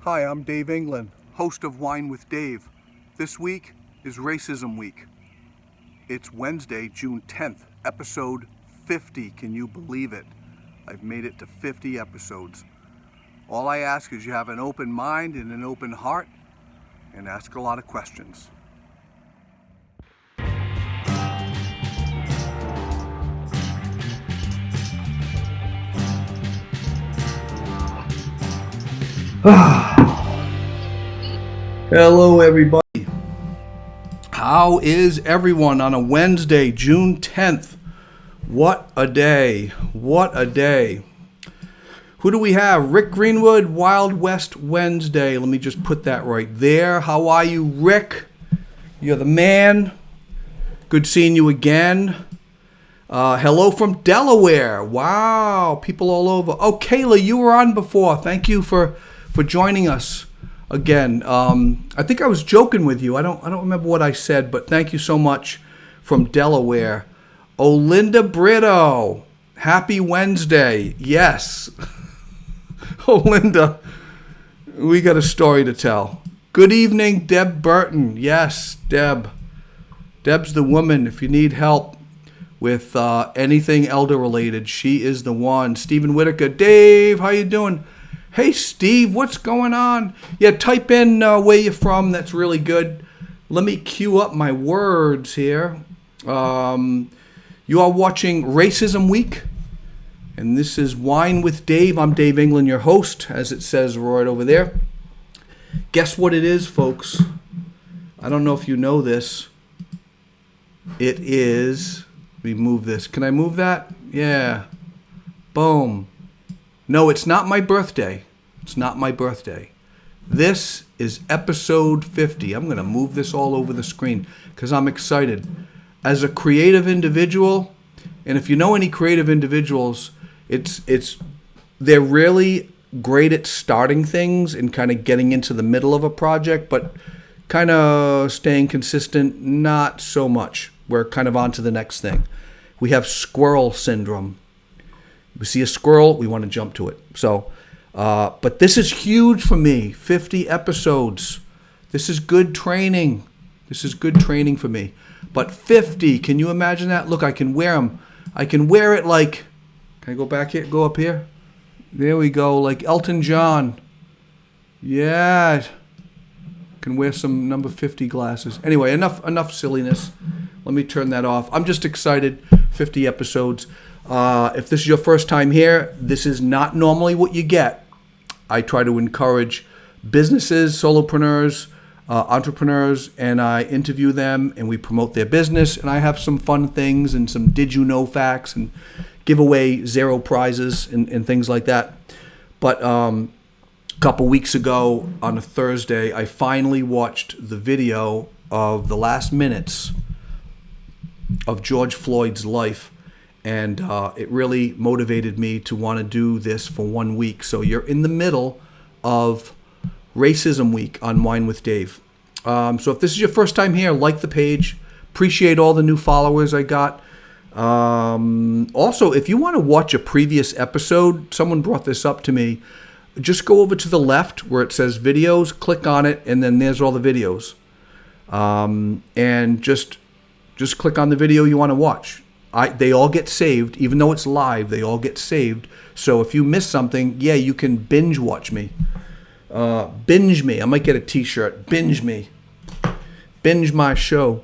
Hi, I'm Dave England, host of Wine with Dave. This week is Racism Week. It's Wednesday, June 10th, episode 50. Can you believe it? I've made it to 50 episodes. All I ask is you have an open mind and an open heart and ask a lot of questions. Hello, everybody. How is everyone on a Wednesday, June 10th? What a day. What a day. Who do we have? Rick Greenwood, Wild West Wednesday. Let me just put that right there. How are you, Rick? You're the man. Good seeing you again. Hello from Delaware. Wow, people all over. Oh, Kayla, you were on before. Thank you for joining us again. I think I was joking with you. I don't remember what I said, but thank you so much from Delaware. Olinda Brito, happy Wednesday. Yes. Olinda, we got a story to tell. Good evening, Deb Burton. Yes, Deb. Deb's the woman. If you need help with anything elder related, she is the one. Stephen Whitaker. Dave, how you doing? Hey, Steve, what's going on? Yeah, type in where you're from. That's really good. Let me cue up my words here. You are watching Racism Week, and this is Wine with Dave. I'm Dave England, your host, as it says right over there. Guess what it is, folks? I don't know if you know this. It is... Let me move this. Can I move that? Yeah. Boom. No, it's not my birthday. It's not my birthday. This is episode 50. I'm going to move this all over the screen because I'm excited. As a creative individual, and if you know any creative individuals, they're really great at starting things and kind of getting into the middle of a project, but kind of staying consistent, not so much. We're kind of on to the next thing. We have squirrel syndrome. We see a squirrel, we want to jump to it. So, but this is huge for me. 50 episodes. This is good training. This is good training for me. But 50, can you imagine that? Look, I can wear them. I can wear it like, can I go back here? Go up here? There we go, like Elton John. Yeah. Can wear some number 50 glasses. Anyway, enough silliness. Let me turn that off. I'm just excited. 50 episodes. If this is your first time here, this is not normally what you get. I try to encourage businesses, solopreneurs, entrepreneurs, and I interview them and we promote their business. And I have some fun things and some did you know facts and give away 0 prizes and things like that. But a couple weeks ago on a Thursday, I finally watched the video of the last minutes of George Floyd's life. And it really motivated me to want to do this for 1 week. So you're in the middle of Racism Week on Wine with Dave. So if this is your first time here, like the page. Appreciate all the new followers I got. Also, if you want to watch a previous episode, someone brought this up to me. Just go over to the left where it says videos, click on it, and then there's all the videos. And just click on the video you want to watch. They all get saved, even though it's live, they all get saved. So if you miss something, yeah, you can binge watch me. Binge me. I might get a t-shirt. Binge me. Binge my show.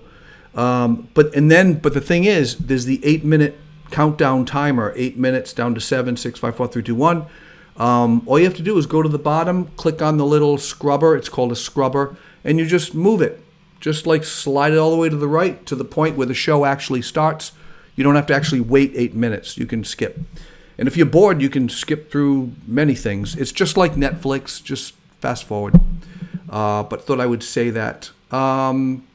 But the thing is, there's the 8-minute countdown timer. 8 minutes down to 7, 6, 5, 4, 3, 2, 1. All you have to do is go to the bottom, click on the little scrubber. It's called a scrubber. And you just move it. Just like slide it all the way to the right to the point where the show actually starts. You don't have to actually wait 8 minutes. You can skip. And if you're bored, you can skip through many things. It's just like Netflix. Just fast forward. But thought I would say that. I'm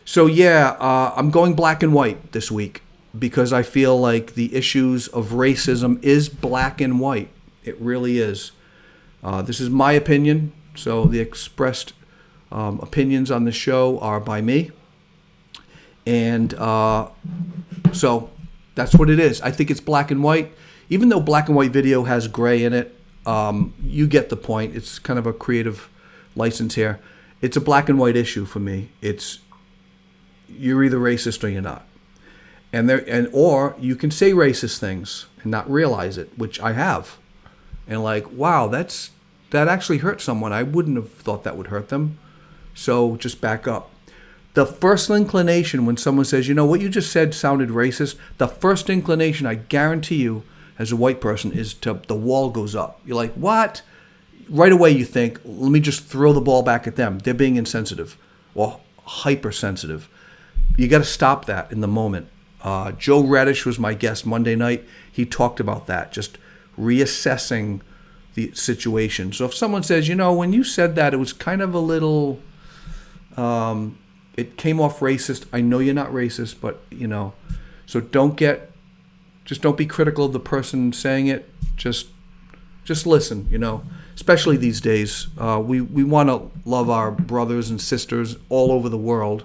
going black and white this week because I feel like the issues of racism is black and white. It really is. This is my opinion. So the expressed opinions on the show are by me. And so that's what it is. I think it's black and white. Even though black and white video has gray in it, You get the point. It's kind of a creative license here. It's a black and white issue for me. You're either racist or you're not. Or you can say racist things and not realize it, which I have. And like, wow, that actually hurt someone. I wouldn't have thought that would hurt them. So just back up. The first inclination when someone says, you know, what you just said sounded racist, the first inclination, I guarantee you, as a white person, is the wall goes up. You're like, what? Right away you think, let me just throw the ball back at them. They're being insensitive or hypersensitive. You got to stop that in the moment. Joe Reddish was my guest Monday night. He talked about that, just reassessing the situation. So if someone says, you know, when you said that, it was kind of a little, it came off racist. I know you're not racist, but, you know, so don't be critical of the person saying it. Just listen, you know, especially these days. We want to love our brothers and sisters all over the world.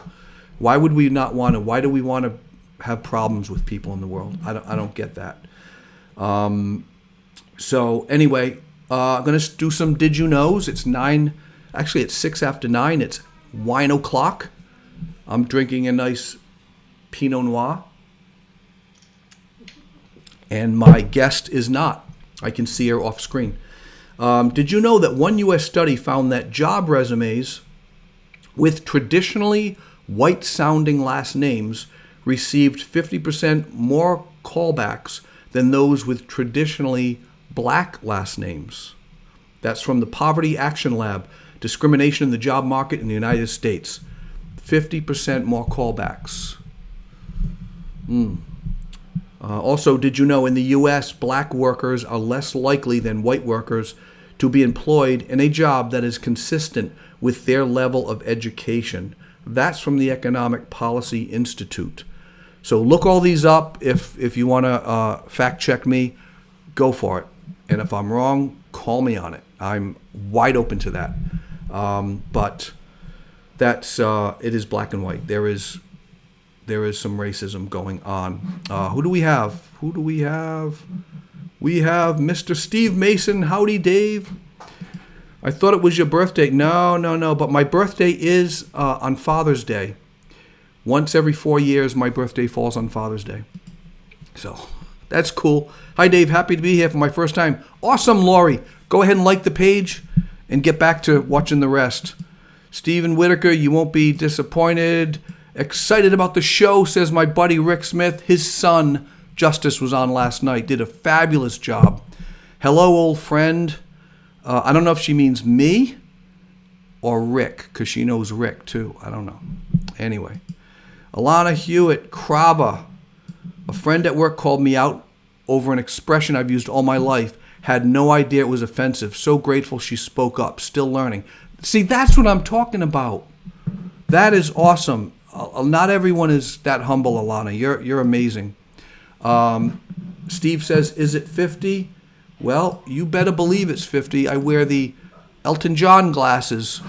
Why would we not want to? Why do we want to have problems with people in the world? I don't get that. So anyway, I'm going to do some Did You Knows. It's 6 after 9. It's wine o'clock. I'm drinking a nice Pinot Noir. And my guest is not. I can see her off screen. Did you know that one U.S. study found that job resumes with traditionally white-sounding last names received 50% more callbacks than those with traditionally black last names? That's from the Poverty Action Lab, Discrimination in the Job Market in the United States. 50% more callbacks. Also, did you know in the U.S., black workers are less likely than white workers to be employed in a job that is consistent with their level of education? That's from the Economic Policy Institute. So look all these up. If you want to fact check me, go for it. And if I'm wrong, call me on it. I'm wide open to that. But that's it is black and white. There is some racism going on. Who do we have? We have Mr. Steve Mason. Howdy, Dave. I thought it was your birthday. No. But my birthday is on Father's Day. Once every 4 years, my birthday falls on Father's Day. So that's cool. Hi, Dave. Happy to be here for my first time. Awesome, Lori. Go ahead and like the page and get back to watching the rest. Stephen Whitaker, you won't be disappointed. Excited about the show, says my buddy Rick Smith. His son, Justice, was on last night. Did a fabulous job. Hello, old friend. I don't know if she means me or Rick, because she knows Rick, too. I don't know. Anyway. Alana Hewitt, Crava. A friend at work called me out over an expression I've used all my life. Had no idea it was offensive. So grateful she spoke up. Still learning. See, that's what I'm talking about. That is awesome. Not everyone is that humble, Alana. You're amazing. Steve says, is it 50? Well, you better believe it's 50. I wear the Elton John glasses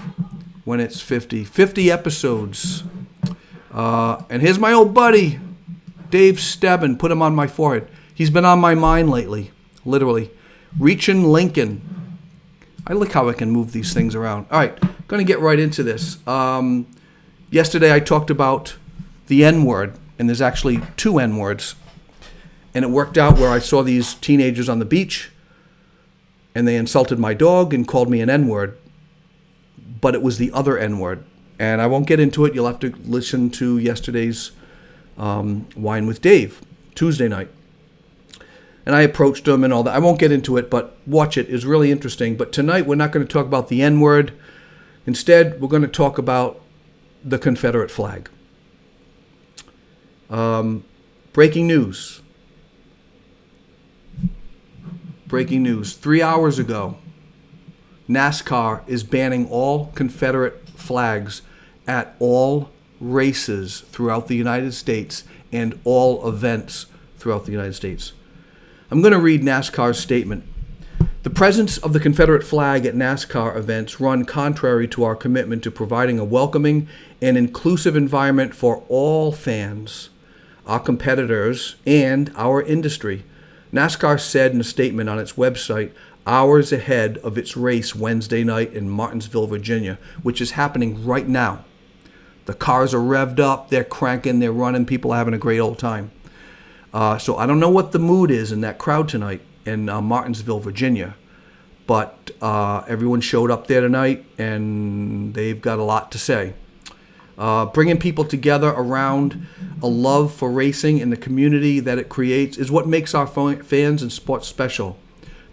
when it's 50. 50 episodes. And here's my old buddy, Dave Stebbin. Put him on my forehead. He's been on my mind lately, literally. Reaching Lincoln. I like how I can move these things around. All right, going to get right into this. Yesterday I talked about the Nword, and there's actually 2 N-words. And it worked out where I saw these teenagers on the beach, and they insulted my dog and called me an N-word. But it was the other N-word. And I won't get into it. You'll have to listen to yesterday's Wine with Dave, Tuesday night. And I approached him and all that. I won't get into it, but watch it. It's really interesting. But tonight we're not going to talk about the N-word. Instead, we're going to talk about the Confederate flag. Breaking news. 3 hours ago, NASCAR is banning all Confederate flags at all races throughout the United States and all events throughout the United States. I'm going to read NASCAR's statement. The presence of the Confederate flag at NASCAR events run contrary to our commitment to providing a welcoming and inclusive environment for all fans, our competitors, and our industry. NASCAR said in a statement on its website, hours ahead of its race Wednesday night in Martinsville, Virginia, which is happening right now. The cars are revved up, they're cranking, they're running, people are having a great old time. So I don't know what the mood is in that crowd tonight in Martinsville, Virginia, but everyone showed up there tonight and they've got a lot to say. Bringing people together around a love for racing and the community that it creates is what makes our fans and sports special.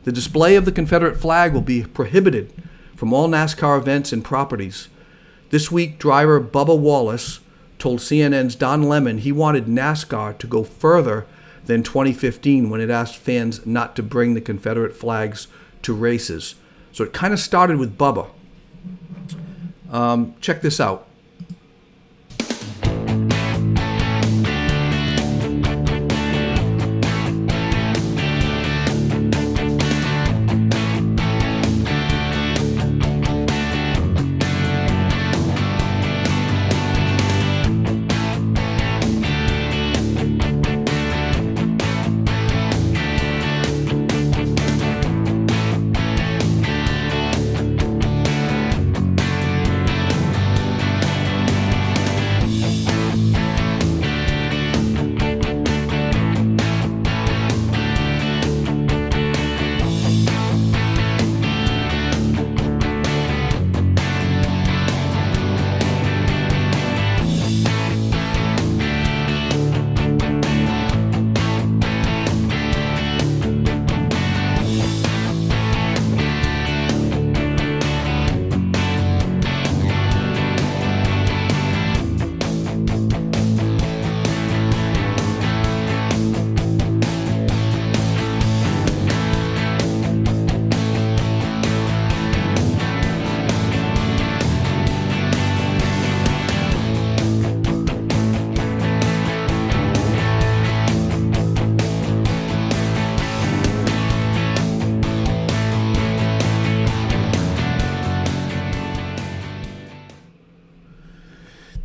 The display of the Confederate flag will be prohibited from all NASCAR events and properties. This week, driver Bubba Wallace told CNN's Don Lemon he wanted NASCAR to go further than 2015 when it asked fans not to bring the Confederate flags to races. So it kind of started with Bubba. Check this out.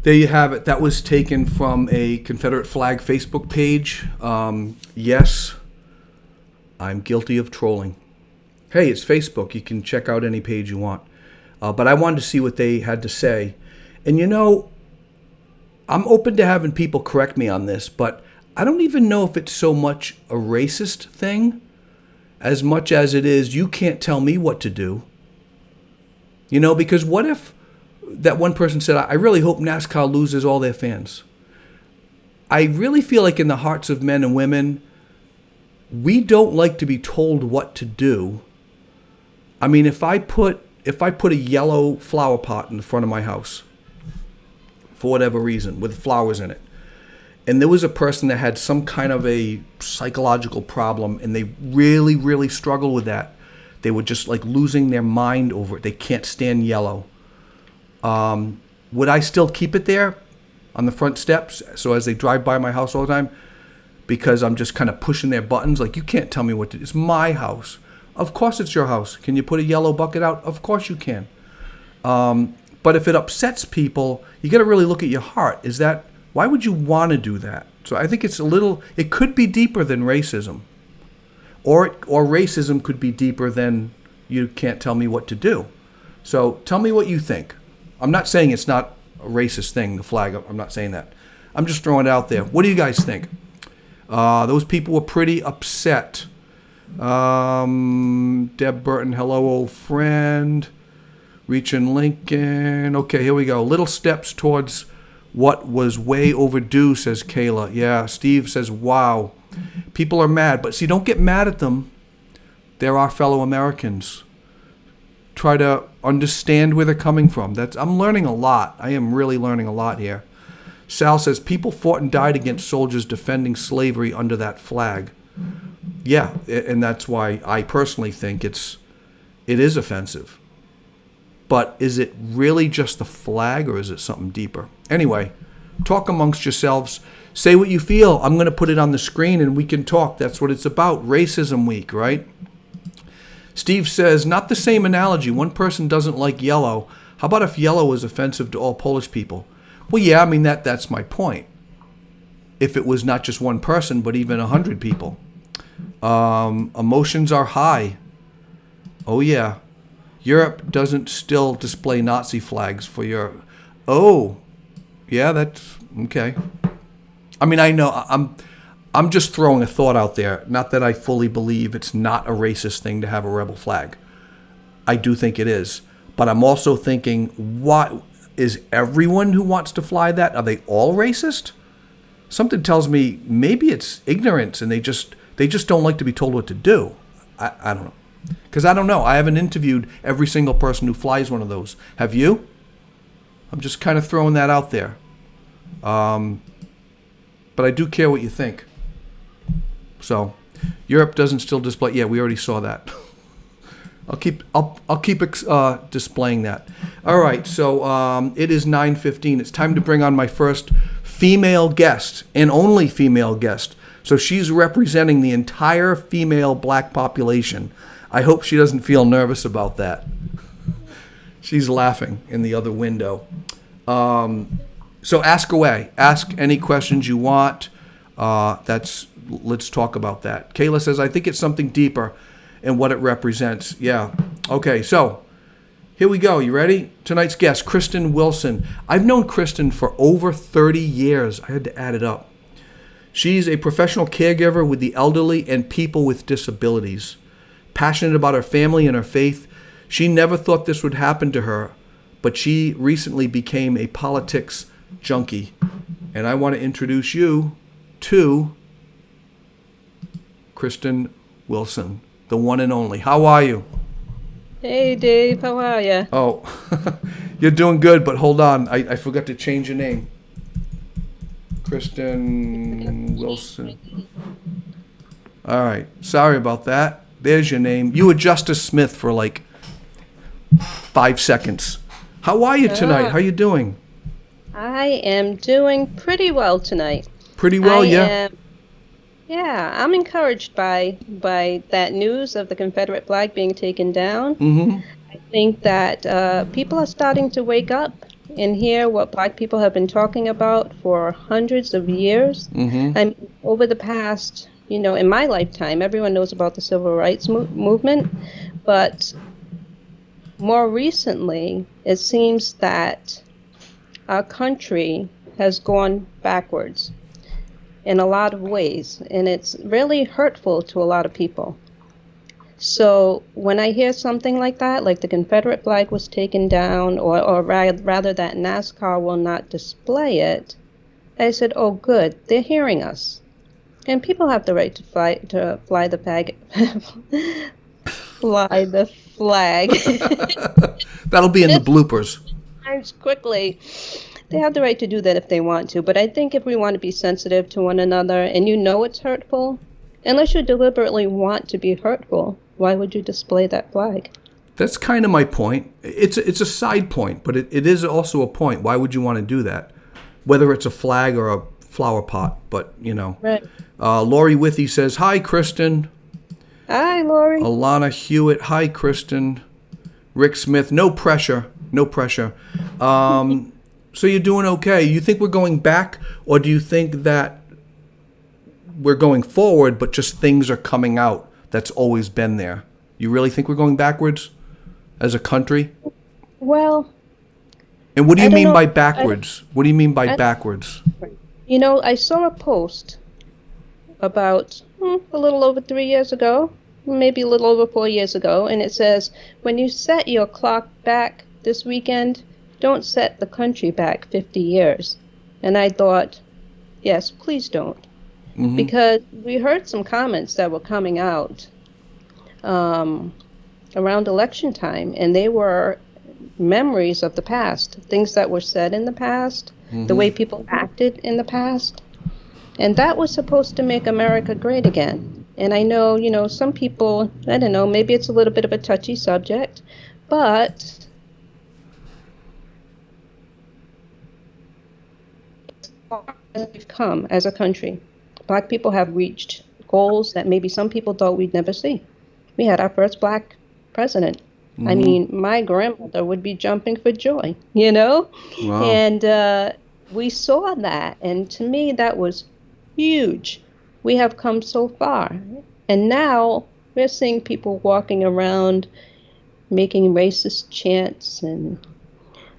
There you have it. That was taken from a Confederate Flag Facebook page. Yes, I'm guilty of trolling. Hey, it's Facebook. You can check out any page you want. But I wanted to see what they had to say. And you know, I'm open to having people correct me on this, but I don't even know if it's so much a racist thing as much as it is you can't tell me what to do. You know, because what if that one person said, I really hope NASCAR loses all their fans. I really feel like in the hearts of men and women, we don't like to be told what to do. I mean, if I put a yellow flower pot in the front of my house, for whatever reason, with flowers in it, and there was a person that had some kind of a psychological problem, and they really, really struggled with that. They were just like losing their mind over it. They can't stand yellow. Would I still keep it there on the front steps so as they drive by my house all the time? Because I'm just kind of pushing their buttons. Like, you can't tell me what to do. It's my house. Of course it's your house. Can you put a yellow bucket out? Of course you can. But if it upsets people, you got to really look at your heart. Why would you want to do that? So I think it could be deeper than racism. Or racism could be deeper than you can't tell me what to do. So tell me what you think. I'm not saying it's not a racist thing, the flag. I'm not saying that. I'm just throwing it out there. What do you guys think? Those people were pretty upset. Deb Burton, hello, old friend. Reaching Lincoln. Okay, here we go. Little steps towards what was way overdue, says Kayla. Yeah, Steve says, wow. People are mad. But see, don't get mad at them. They're our fellow Americans. Try to understand where they're coming from. I'm learning a lot. I am really learning a lot here. Sal says, people fought and died against soldiers defending slavery under that flag. Yeah, and that's why I personally think it is offensive. But is it really just the flag, or is it something deeper? Anyway, talk amongst yourselves. Say what you feel. I'm going to put it on the screen and we can talk. That's what it's about. Racism Week, right? Steve says, not the same analogy. One person doesn't like yellow. How about if yellow is offensive to all Polish people? Well, yeah, I mean, that's my point. If it was not just one person, but even 100 people. Emotions are high. Oh, yeah. Europe doesn't still display Nazi flags for your... Oh, yeah, that's... Okay. I mean, I know, I'm just throwing a thought out there. Not that I fully believe it's not a racist thing to have a rebel flag. I do think it is. But I'm also thinking, what is everyone who wants to fly that? Are they all racist? Something tells me maybe it's ignorance and they just don't like to be told what to do. I don't know. Because I don't know. I haven't interviewed every single person who flies one of those. Have you? I'm just kind of throwing that out there. But I do care what you think. So, Europe doesn't still display. Yeah, we already saw that. I'll keep displaying that. All right, so it is 9:15. It's time to bring on my first female guest and only female guest. So she's representing the entire female black population. I hope she doesn't feel nervous about that. She's laughing in the other window. So ask away. Ask any questions you want. Let's talk about that. Kayla says, I think it's something deeper in what it represents. Yeah. Okay, so here we go. You ready? Tonight's guest, Kristen Wilson. I've known Kristen for over 30 years. I had to add it up. She's a professional caregiver with the elderly and people with disabilities. Passionate about her family and her faith. She never thought this would happen to her, but she recently became a politics junkie. And I want to introduce you to Kristen Wilson, the one and only. How are you? Hey, Dave. How are you? Oh, you're doing good, but hold on. I forgot to change your name. Kristen Wilson. All right. Sorry about that. There's your name. You were Justice Smith for like 5 seconds. How are you tonight? How you doing? I am doing pretty well tonight. Pretty well, yeah? Yeah, I'm encouraged by that news of the Confederate flag being taken down. Mm-hmm. I think that people are starting to wake up and hear what black people have been talking about for hundreds of years. Mm-hmm. I mean, over the past, in my lifetime, everyone knows about the civil rights movement, but more recently, it seems that our country has gone backwards in a lot of ways, and it's really hurtful to a lot of people. So when I hear something like that, like the Confederate flag was taken down, or rather that NASCAR will not display it, I said, oh, good, they're hearing us. And people have the right to fly the flag. Fly the flag. That'll be in the bloopers. Quickly. They have the right to do that if they want to, but I think if we want to be sensitive to one another, and it's hurtful, unless you deliberately want to be hurtful, why would you display that flag? That's kind of my point. It's a side point, but it is also a point. Why would you want to do that? Whether it's a flag or a flower pot, but, Right. Lori Withy says, hi, Kristen. Hi, Lori. Alana Hewitt, hi, Kristen. Rick Smith, no pressure. So you're doing okay. You think we're going back, or do you think that we're going forward, but just things are coming out that's always been there? You really think we're going backwards as a country? Well, and what do you mean by backwards? What do you mean by backwards? I saw a post about a little over 3 years ago, maybe a little over 4 years ago, and it says, when you set your clock back this weekend, don't set the country back 50 years. And I thought, yes, please don't. Mm-hmm. Because we heard some comments that were coming out around election time, and they were memories of the past, things that were said in the past, mm-hmm. the way people acted in the past. And that was supposed to make America great again. And I know, some people, I don't know, maybe it's a little bit of a touchy subject, but as we've come as a country, black people have reached goals that maybe some people thought we'd never see. We had our first black president. Mm-hmm. I mean, my grandmother would be jumping for joy, Wow. And we saw that, and to me that was huge. We have come so far. And now we're seeing people walking around making racist chants and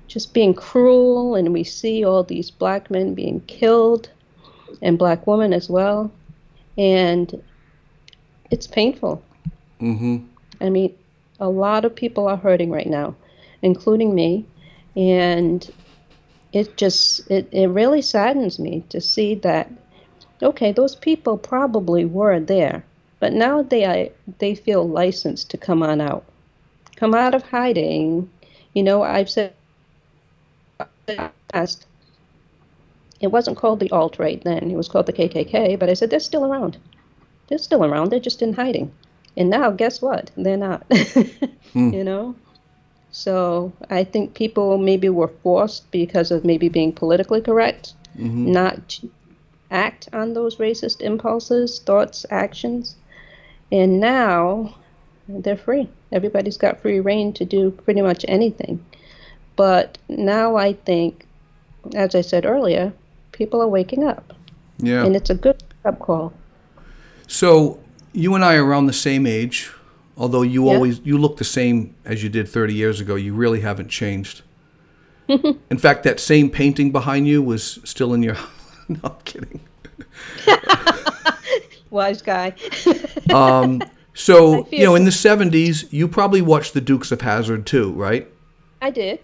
just being cruel, and we see all these black men being killed and black women as well. And it's painful. Mm-hmm. I mean, a lot of people are hurting right now, including me. And it really saddens me to see that, okay, those people probably were there, but now they feel licensed to come on out. Come out of hiding. I've said in the past, it wasn't called the alt-right then, it was called the KKK, but I said they're still around. They're still around, they're just in hiding. And now, guess what? They're not. Mm. you know? So I think people maybe were forced because of maybe being politically correct, Mm-hmm. not to act on those racist impulses, thoughts, actions. And now they're free. Everybody's got free reign to do pretty much anything. But now I think, as I said earlier, people are waking up. Yeah. And it's a good wake-up call. So you and I are around the same age, although Yeah. you look the same as you did 30 years ago. You really haven't changed. In fact, that same painting behind you was still in your. No, I'm kidding. Wise guy. I So, feel in the 70s, you probably watched the Dukes of Hazzard too, right? I did.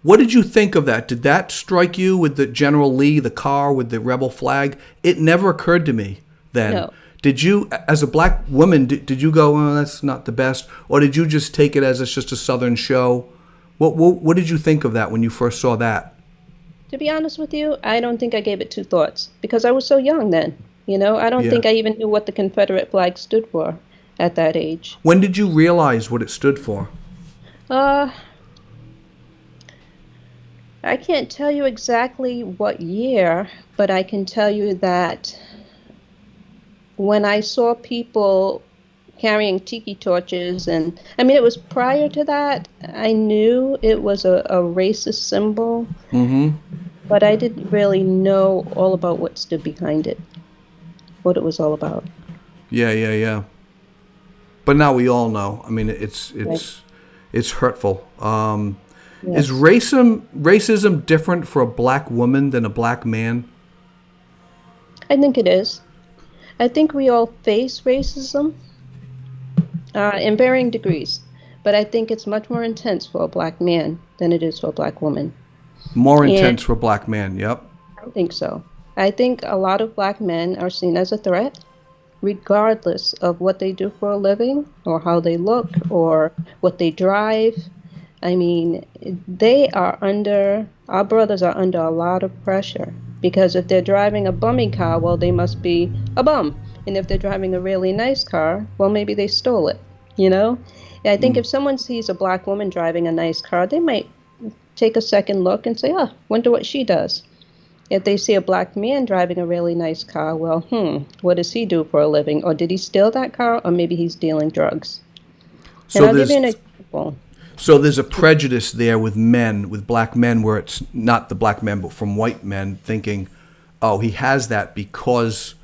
What did you think of that? Did that strike you with the General Lee, the car with the rebel flag? It never occurred to me then. No. Did you, as a black woman, did you go, oh, that's not the best? Or did you just take it as it's just a Southern show? What did you think of that when you first saw that? To be honest with you, I don't think I gave it two thoughts because I was so young then. I don't Yeah. think I even knew what the Confederate flag stood for at that age. When did you realize what it stood for? Uh, I can't tell you exactly what year, but I can tell you that when I saw people carrying tiki torches, and I mean, it was prior to that, I knew it was a racist symbol, Mm-hmm. but I didn't really know all about what stood behind it, what it was all about. Yeah, yeah, yeah. But now we all know. I mean, Right. it's hurtful. Is Yes. racism different for a black woman than a black man? I think it is. I think we all face racism in varying degrees, but I think it's much more intense for a black man than it is for a black woman. More And intense for a black man. Yep. I think so. I think a lot of black men are seen as a threat, regardless of what they do for a living, or how they look, or what they drive. I mean, our brothers are under a lot of pressure because if they're driving a bummy car, well, they must be a bum. And if they're driving a really nice car, well, maybe they stole it, you know? And I think Mm. if someone sees a black woman driving a nice car, they might take a second look and say, oh, wonder what she does. If they see a black man driving a really nice car, well, what does he do for a living? Or did he steal that car? Or maybe he's dealing drugs. And So I'll give you an there's example. so there's a prejudice there with men, with black men, where it's not the black men, but from white men thinking, oh, he has that because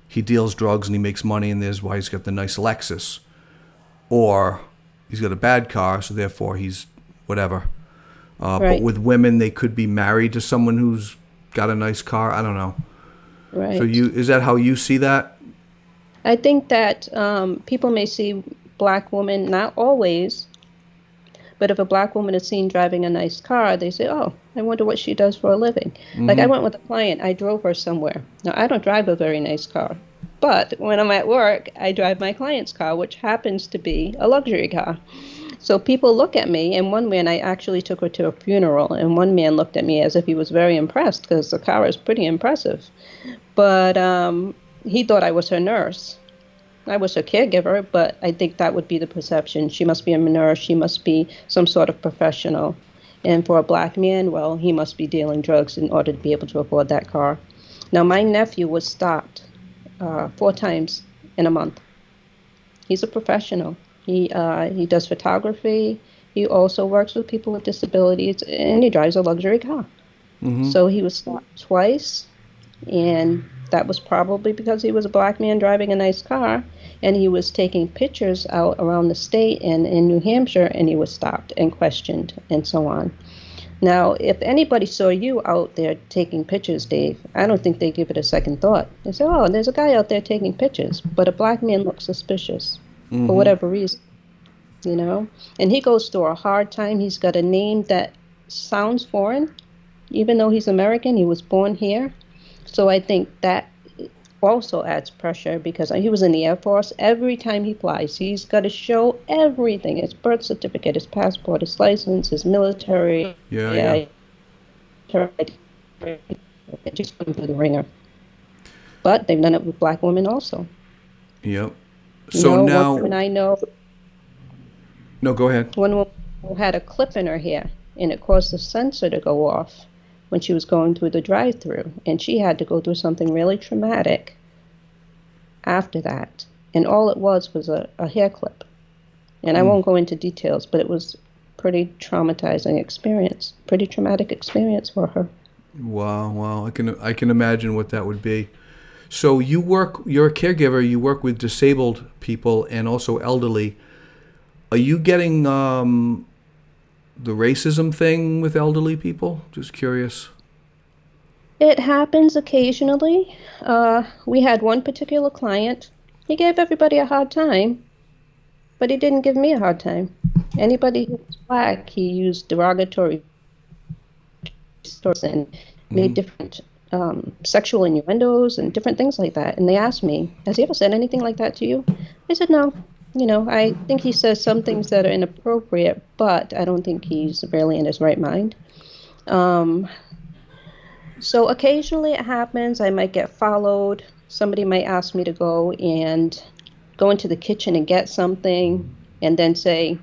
he deals drugs and he makes money, and there's why he's got the nice Lexus, or he's got a bad car, so therefore he's whatever. But Right, with women, they could be married to someone who's got a nice car. I don't know. So right. is that how you see that? I think that people may see black women, not always, but if a black woman is seen driving a nice car, they say, oh, I wonder what she does for a living. Like I Mm-hmm. went with a client, I drove her somewhere. Now, I don't drive a very nice car, but when I'm at work, I drive my client's car, which happens to be a luxury car. So people look at me, and one man, I actually took her to a funeral, and one man looked at me as if he was very impressed because the car is pretty impressive. But he thought I was her nurse. I was her caregiver, but I think that would be the perception. She must be a nurse. She must be some sort of professional. And for a black man, well, he must be dealing drugs in order to be able to afford that car. Now, my nephew was stopped 4 times in a month. He's a professional. He does photography. He also works with people with disabilities, and he drives a luxury car. Mm-hmm. So he was stopped twice, and that was probably because he was a black man driving a nice car. and he was taking pictures out around the state and in New Hampshire, and he was stopped and questioned and so on. Now, if anybody saw you out there taking pictures, Dave, I don't think they give it a second thought. They say, oh, there's a guy out there taking pictures, but a black man looks suspicious for whatever reason, you know? And he goes through a hard time. He's got a name that sounds foreign, even though he's American. He was born here. So I think that also adds pressure because he was in the Air Force. Every time he flies, he's got to show everything: his birth certificate, his passport, his license, his military. Yeah. Just going through the ringer. But they've done it with black women also. Yep. So now, one woman I know. No, go ahead. One woman who had a clip in her hair, and it caused the sensor to go off when she was going through the drive-through, and she had to go through something really traumatic after that. And all it was a hair clip. And I won't go into details, but it was pretty traumatizing experience, pretty traumatic experience for her. Wow. I can imagine what that would be. So you're a caregiver, you work with disabled people and also elderly. Are you getting the racism thing with elderly people? Just curious. It happens occasionally. We had one particular client. He gave everybody a hard time, but he didn't give me a hard time. Anybody who was black, he used derogatory words and made different sexual innuendos and different things like that. And they asked me, has he ever said anything like that to you? I said, no. You know, I think he says some things that are inappropriate, but I don't think he's really in his right mind. So occasionally it happens. I might get followed. Somebody might ask me to go into the kitchen and get something and then say,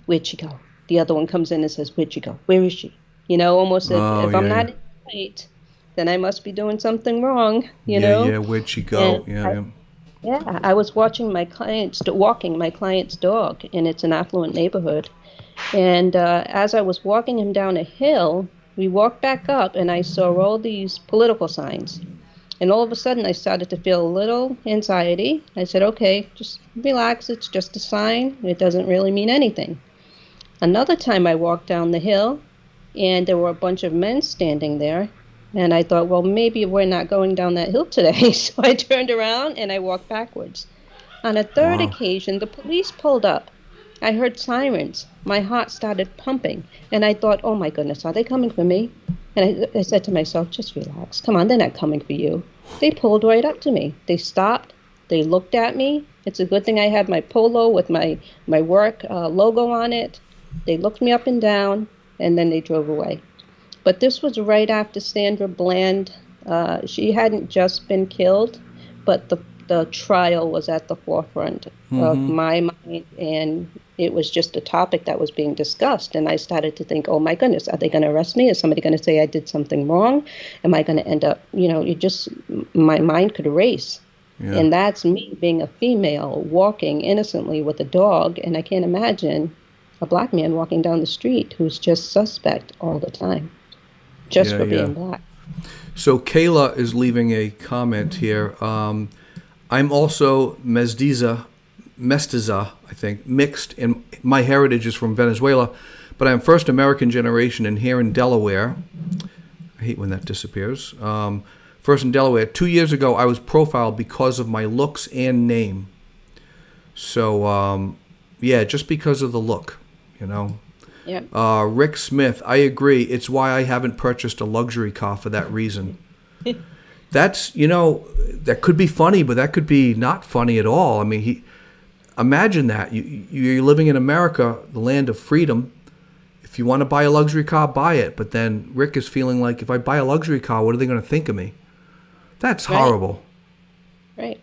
where'd she go? The other one comes in and says, where'd she go? Where is she? You know, almost if I'm not right, then I must be doing something wrong, you know? Yeah, where'd she go? Yeah, I was walking my client's dog, and it's an affluent neighborhood. And as I was walking him down a hill, we walked back up, and I saw all these political signs. And all of a sudden, I started to feel a little anxiety. I said, okay, just relax. It's just a sign. It doesn't really mean anything. Another time I walked down the hill, and there were a bunch of men standing there. And I thought, well, maybe we're not going down that hill today. So I turned around and I walked backwards. On a third occasion, the police pulled up. I heard sirens. My heart started pumping. And I thought, oh, my goodness, are they coming for me? And I said to myself, just relax. Come on, they're not coming for you. They pulled right up to me. They stopped. They looked at me. It's a good thing I had my polo with my work logo on it. They looked me up and down, and then they drove away. But this was right after Sandra Bland. She hadn't just been killed, but the trial was at the forefront of my mind, and it was just a topic that was being discussed. And I started to think, oh my goodness, are they going to arrest me? Is somebody going to say I did something wrong? Am I going to end up, my mind could race. Yeah. And that's me being a female walking innocently with a dog, and I can't imagine a black man walking down the street who's just suspect all the time. Just for being black. So Kayla is leaving a comment here. I'm also mestiza, I think, mixed, and my heritage is from Venezuela, but I'm first American generation and here in Delaware. I hate when that disappears. First in Delaware. 2 years ago, I was profiled because of my looks and name. So, just because of the look, you know. Yep. Rick Smith, I agree. It's why I haven't purchased a luxury car for that reason. That's, that could be funny, but that could be not funny at all. I mean, imagine that. You're living in America, the land of freedom. If you want to buy a luxury car, buy it. But then Rick is feeling like, if I buy a luxury car, what are they going to think of me? That's horrible. Right.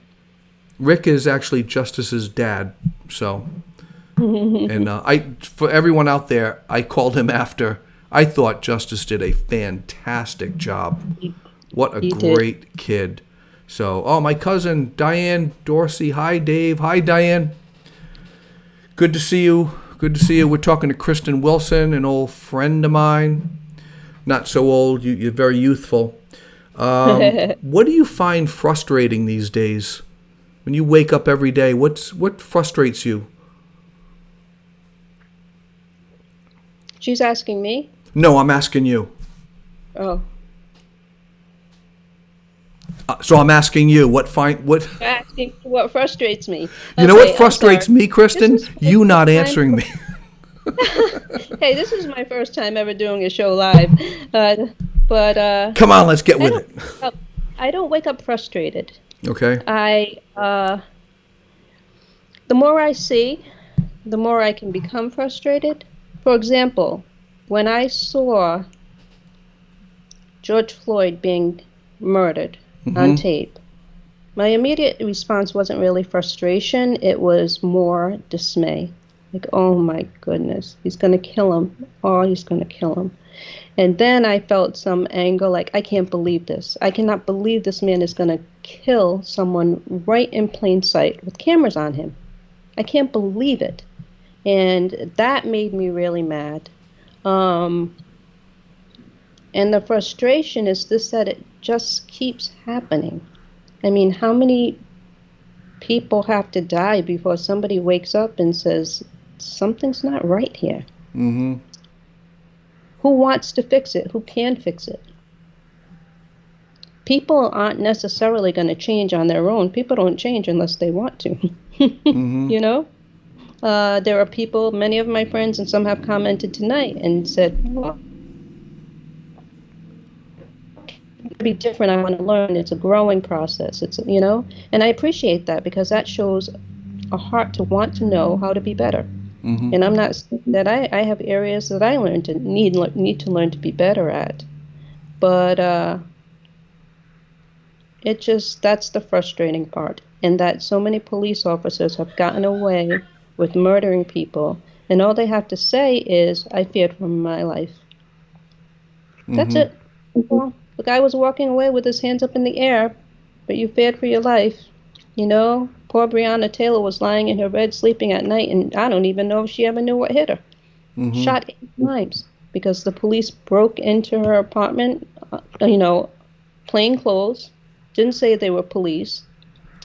Rick is actually Justice's dad, so... And for everyone out there, I called him after. I thought Justice did a fantastic job. What a great kid. So, my cousin, Diane Dorsey. Hi, Dave. Hi, Diane. Good to see you. We're talking to Kristen Wilson, an old friend of mine. Not so old. You're very youthful. What do you find frustrating these days? When you wake up every day, what frustrates you? She's asking me? No, I'm asking you. Oh. So I'm asking you, what? You're asking what frustrates me. You know what Okay, I'm sorry. frustrates me, Kristen? This is my You first not time. answering me. Hey, this is my first time ever doing a show live. But Come on, let's get I with don't it. I don't wake up frustrated. Okay. The more I see, the more I can become frustrated. For example, when I saw George Floyd being murdered on tape, my immediate response wasn't really frustration, it was more dismay. Like, oh my goodness, he's going to kill him. Oh, he's going to kill him. And then I felt some anger, like, I can't believe this. I cannot believe this man is going to kill someone right in plain sight with cameras on him. I can't believe it. And that made me really mad. And the frustration is this, that it just keeps happening. I mean, how many people have to die before somebody wakes up and says, something's not right here? Mm-hmm. Who wants to fix it? Who can fix it? People aren't necessarily going to change on their own. People don't change unless they want to. Mm-hmm. You know? There are people, many of my friends, and some have commented tonight and said, well, to be different, I want to learn. It's a growing process. It's, you know, and I appreciate that because that shows a heart to want to know how to be better. Mm-hmm. And I'm not that I have areas that I learned to need to learn to be better at, but it just, that's the frustrating part, and that so many police officers have gotten away with murdering people, and all they have to say is, I feared for my life. That's Mm-hmm. it. Well, the guy was walking away with his hands up in the air, but you feared for your life. You know, poor Breonna Taylor was lying in her bed sleeping at night, and I don't even know if she ever knew what hit her. Mm-hmm. Shot 8 times because the police broke into her apartment, you know, plain clothes, didn't say they were police.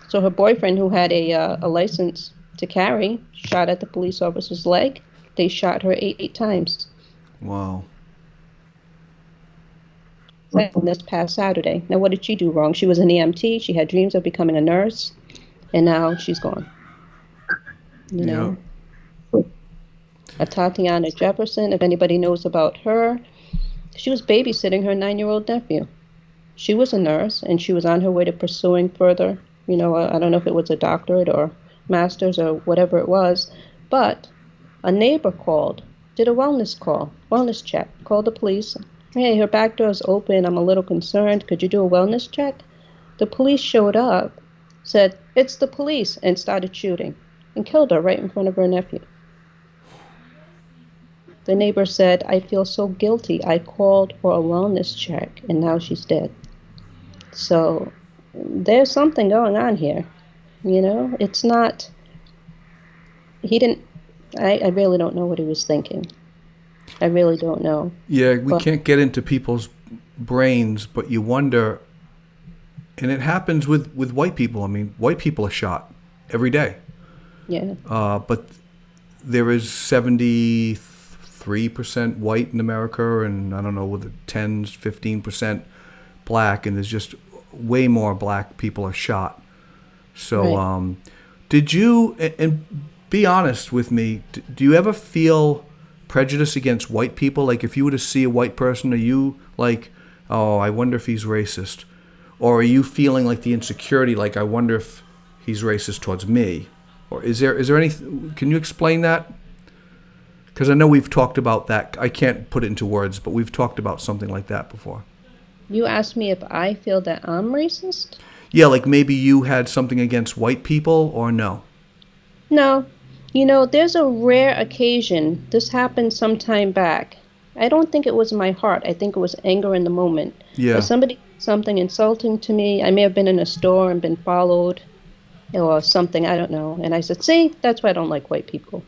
So her boyfriend, who had a license to carry, shot at the police officer's leg. They shot her 8 times. Wow. This past Saturday. Now, what did she do wrong? She was an EMT. She had dreams of becoming a nurse, and now she's gone. You know, Tatiana Jefferson, if anybody knows about her, she was babysitting her 9-year-old nephew. She was a nurse, and she was on her way to pursuing further, you know, I don't know if it was a doctorate or master's or whatever it was, but a neighbor called, did a wellness check, called the police. Hey, her back door's open. I'm a little concerned. Could you do a wellness check? The police showed up, said, it's the police, and started shooting and killed her right in front of her nephew. The neighbor said, I feel so guilty. I called for a wellness check, and now she's dead. So there's something going on here. You know, it's not, I really don't know what he was thinking. I really don't know. Yeah, we can't get into people's brains, but you wonder, and it happens with white people. I mean, white people are shot every day. Yeah. But there is 73% white in America, and I don't know, with 10, 15% black, and there's just way more black people are shot. So, Right. Did you, and be honest with me, do you ever feel prejudice against white people? Like, if you were to see a white person, are you like, oh, I wonder if he's racist? Or are you feeling like the insecurity, like, I wonder if he's racist towards me? Or is there any, can you explain that? Because I know we've talked about that. I can't put it into words, but we've talked about something like that before. You asked me if I feel that I'm racist? Yeah, like maybe you had something against white people, or no? No. You know, there's a rare occasion. This happened some time back. I don't think it was my heart. I think it was anger in the moment. Yeah. If somebody did something insulting to me, I may have been in a store and been followed or something, I don't know. And I said, see, that's why I don't like white people.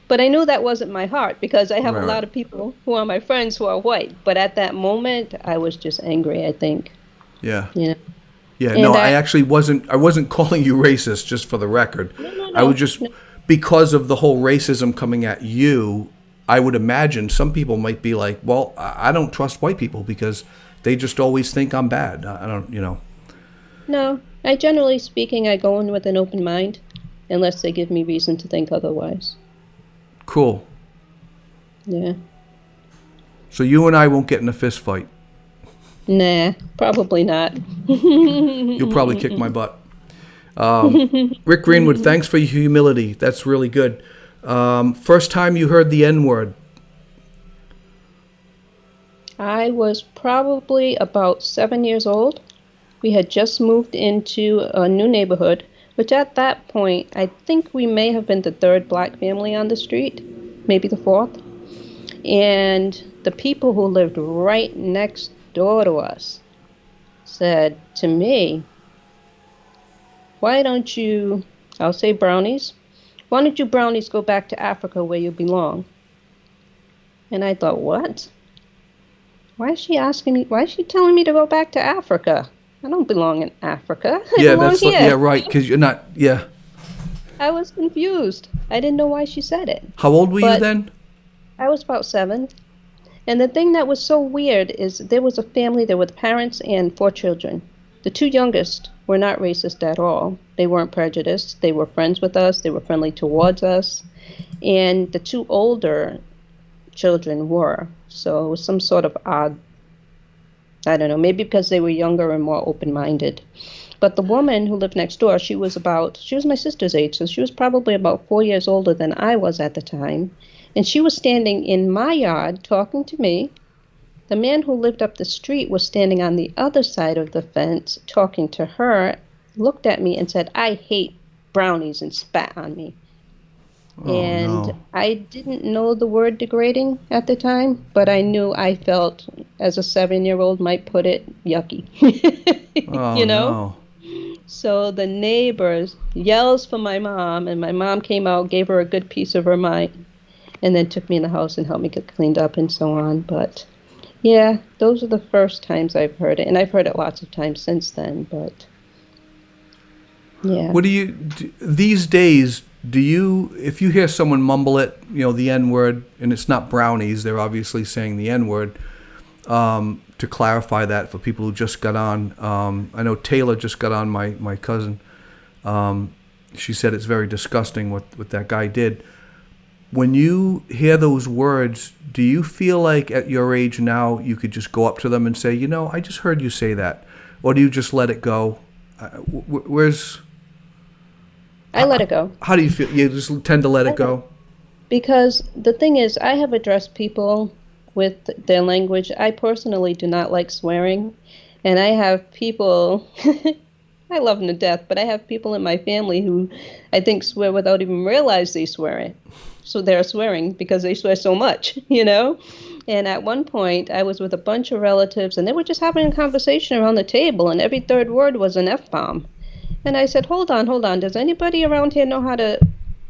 But I knew that wasn't my heart because I have a lot of people who are my friends who are white. But at that moment, I was just angry, I think. Yeah. You know? Yeah, no, And I actually wasn't. I wasn't calling you racist, just for the record. I was just no. because of the whole racism coming at you. I would imagine some people might be like, "Well, I don't trust white people because they just always think I'm bad." I don't, No, I generally speaking, I go in with an open mind, unless they give me reason to think otherwise. Cool. Yeah. So you and I won't get in a fist fight. Nah, probably not. You'll probably kick my butt. Rick Greenwood, thanks for your humility. That's really good. First time you heard the N-word. I was probably about 7 years old. We had just moved into a new neighborhood, which at that point, I think we may have been the third black family on the street, maybe the fourth. And the people who lived right next door to us said to me, why don't you, I'll say brownies, why don't you brownies go back to Africa where you belong? And I thought, what? Why is she asking me, why is she telling me to go back to Africa? I don't belong in Africa. I Yeah, belong yeah, here. right. Because you're not. Yeah. I was confused. I didn't know why she said it. How old were you But then? I was about 7. And the thing that was so weird is there was a family, there were the parents and 4 children. The 2 youngest were not racist at all. They weren't prejudiced. They were friends with us. They were friendly towards us. And the 2 older children were. So it was some sort of odd, I don't know, maybe because they were younger and more open-minded. But the woman who lived next door, she was my sister's age, so she was probably about 4 years older than I was at the time. And she was standing in my yard talking to me. The man who lived up the street was standing on the other side of the fence talking to her, looked at me and said, I hate brownies, and spat on me. Oh And no. I didn't know the word degrading at the time, but I knew I felt, as a 7-year-old might put it, yucky. Oh You know? no. So the neighbors yells for my mom, and my mom came out, gave her a good piece of her mind, and then took me in the house and helped me get cleaned up and so on. But yeah, those are the first times I've heard it, and I've heard it lots of times since then, but yeah. What do you these days? Do you, if you hear someone mumble it, the N-word, and it's not brownies, they're obviously saying the N-word. To clarify that for people who just got on, I know Taylor just got on, my cousin. She said it's very disgusting what that guy did. When you hear those words, do you feel like at your age now you could just go up to them and say, I just heard you say that? Or do you just let it go? I let it go. How do you feel? You just tend to let it go? Because the thing is, I have addressed people with their language. I personally do not like swearing. And I have people, I love them to death, but I have people in my family who I think swear without even realize they swear. So they're swearing because they swear so much, And at one point, I was with a bunch of relatives, and they were just having a conversation around the table, and every third word was an F-bomb. And I said, hold on. Does anybody around here know how to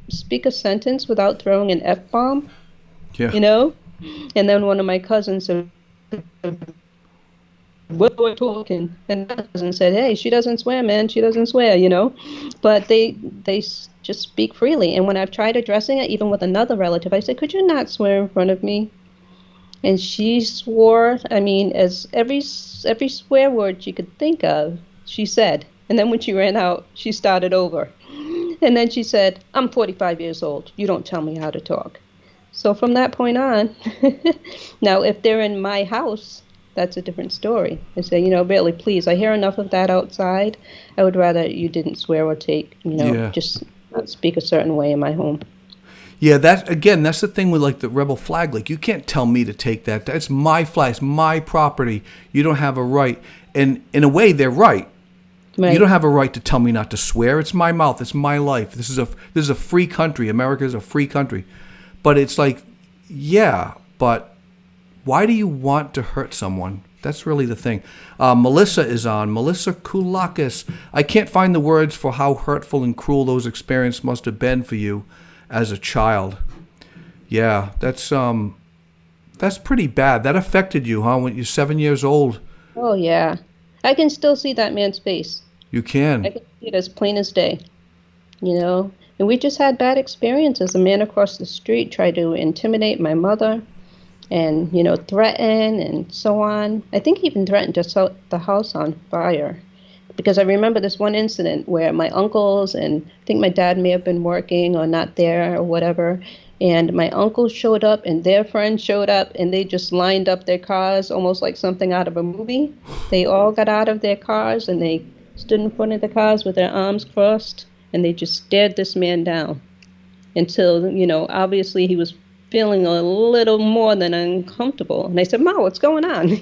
speak a sentence without throwing an F-bomb? Yeah. And then one of my cousins said, what are we talking? And my cousin said, hey, she doesn't swear, man. She doesn't swear, But they just speak freely. And when I've tried addressing it, even with another relative, I said, could you not swear in front of me? And she swore, as every swear word she could think of, she said. And then when she ran out, she started over. And then she said, I'm 45 years old. You don't tell me how to talk. So from that point on, now if they're in my house, that's a different story. I say, really, please, I hear enough of that outside. I would rather you didn't swear or take, Yeah. just not speak a certain way in my home. Yeah, that's the thing with like the rebel flag. Like, you can't tell me to take that. That's my flag. It's my property. You don't have a right. And in a way, they're right. Right. You don't have a right to tell me not to swear. It's my mouth. It's my life. This is a free country. America is a free country. But it's like, yeah, but why do you want to hurt someone? That's really the thing. Melissa is on. Melissa Koulakis. I can't find the words for how hurtful and cruel those experiences must have been for you as a child. Yeah, that's pretty bad. That affected you, huh? When you're 7 years old. Oh, yeah. I can still see that man's face. You can. I can see it as plain as day, you know. And we just had bad experiences. A man across the street tried to intimidate my mother and, threaten and so on. I think he even threatened to set the house on fire. Because I remember this one incident where my uncles and I think my dad may have been working or not there or whatever. And my uncle showed up and their friend showed up and they just lined up their cars almost like something out of a movie. They all got out of their cars and they stood in front of the cars with their arms crossed and they just stared this man down until, obviously he was feeling a little more than uncomfortable. And I said, Ma, what's going on?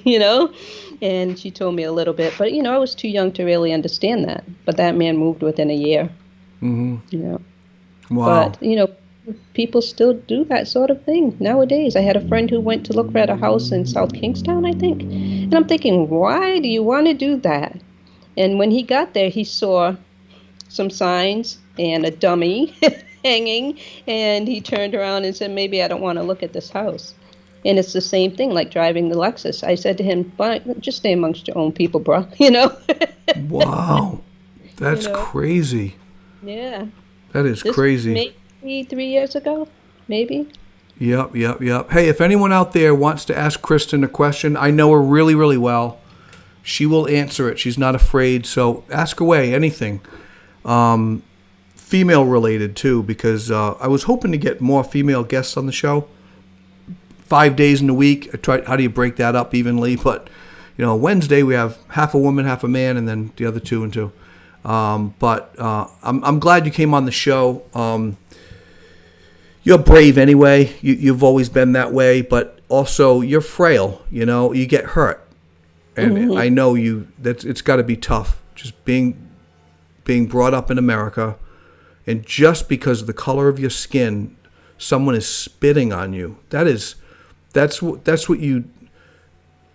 And she told me a little bit. But, I was too young to really understand that. But that man moved within a year. Mm-hmm. Wow. But, people still do that sort of thing nowadays. I had a friend who went to look at a house in South Kingstown, I think. And I'm thinking, why do you want to do that? And when he got there, he saw some signs and a dummy hanging, and he turned around and said, maybe I don't want to look at this house. And it's the same thing, like driving the Lexus. I said to him, but just stay amongst your own people, bro, Wow. That's crazy. Yeah. That is crazy. Maybe 3 years ago, maybe. Yep. Hey, if anyone out there wants to ask Kristen a question, I know her really, really well. She will answer it. She's not afraid. So ask away, anything. Female related too, because I was hoping to get more female guests on the show. 5 days in a week. I tried. How do you break that up evenly? But Wednesday we have half a woman, half a man, and then the other 2 and 2. But I'm glad you came on the show. You're brave anyway. You've always been that way, but also you're frail. You get hurt, and I know it's got to be tough. Just being brought up in America, and just because of the color of your skin, someone is spitting on you. That's what you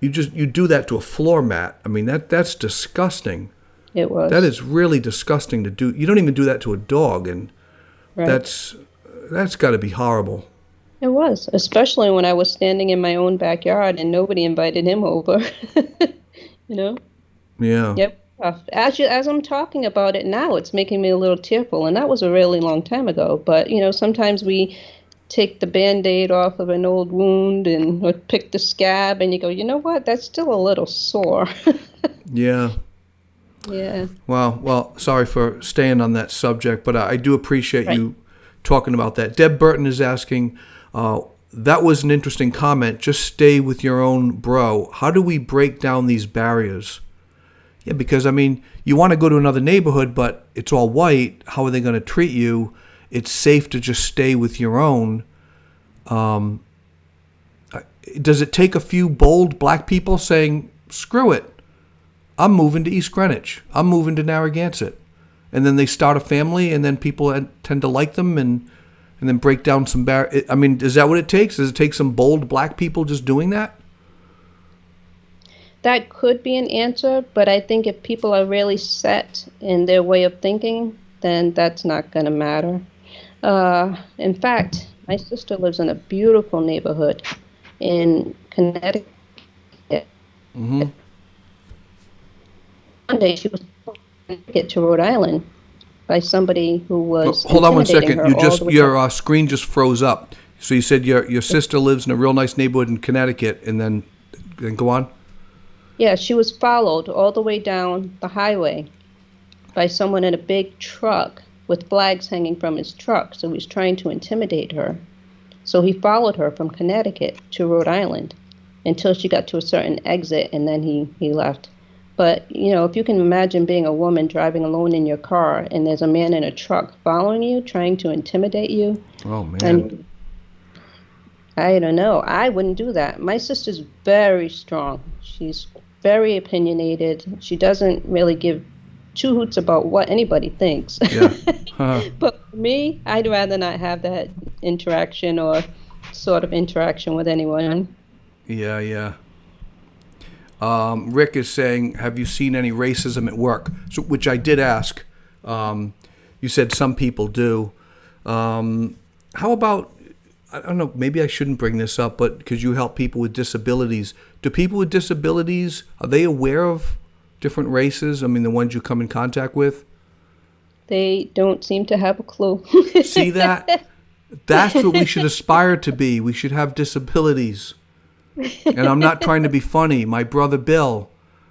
do that to a floor mat. I mean that's disgusting. It was. That is really disgusting to do. You don't even do that to a dog, and right. That's got to be horrible. It was, especially when I was standing in my own backyard and nobody invited him over. Yeah. Yep. As I'm talking about it now, it's making me a little tearful, and that was a really long time ago. But sometimes we take the Band-Aid off of an old wound or pick the scab, and you go, you know what? That's still a little sore. Yeah. Yeah. Well, sorry for staying on that subject, but I do appreciate you talking about that. Deb Burton is asking, that was an interesting comment. Just stay with your own bro. How do we break down these barriers? Yeah, because, you want to go to another neighborhood, but it's all white. How are they going to treat you? It's safe to just stay with your own. Does it take a few bold black people saying, screw it, I'm moving to East Greenwich, I'm moving to Narragansett, and then they start a family, and then people tend to like them, and then break down some barriers? Is that what it takes? Does it take some bold black people just doing that? That could be an answer, but I think if people are really set in their way of thinking, then that's not going to matter. In fact, my sister lives in a beautiful neighborhood in Connecticut. Mm-hmm. One day she was get to Rhode Island by somebody who was. Hold on one second. Your screen just froze up. So you said your sister lives in a real nice neighborhood in Connecticut, and then go on. Yeah, she was followed all the way down the highway by someone in a big truck with flags hanging from his truck. So he was trying to intimidate her. So he followed her from Connecticut to Rhode Island until she got to a certain exit, and then he left. But, if you can imagine being a woman driving alone in your car and there's a man in a truck following you, trying to intimidate you. Oh, man. I don't know. I wouldn't do that. My sister's very strong. She's very opinionated. She doesn't really give two hoots about what anybody thinks. Yeah. Uh-huh. But for me, I'd rather not have that interaction or sort of interaction with anyone. Yeah. Rick is saying, have you seen any racism at work? So, which I did ask. You said some people do. How about, I don't know, maybe I shouldn't bring this up, but because you help people with disabilities. Do people with disabilities, are they aware of different races? I mean, the ones you come in contact with? They don't seem to have a clue. See that? That's what we should aspire to be. We should have disabilities. And I'm not trying to be funny. My brother Bill,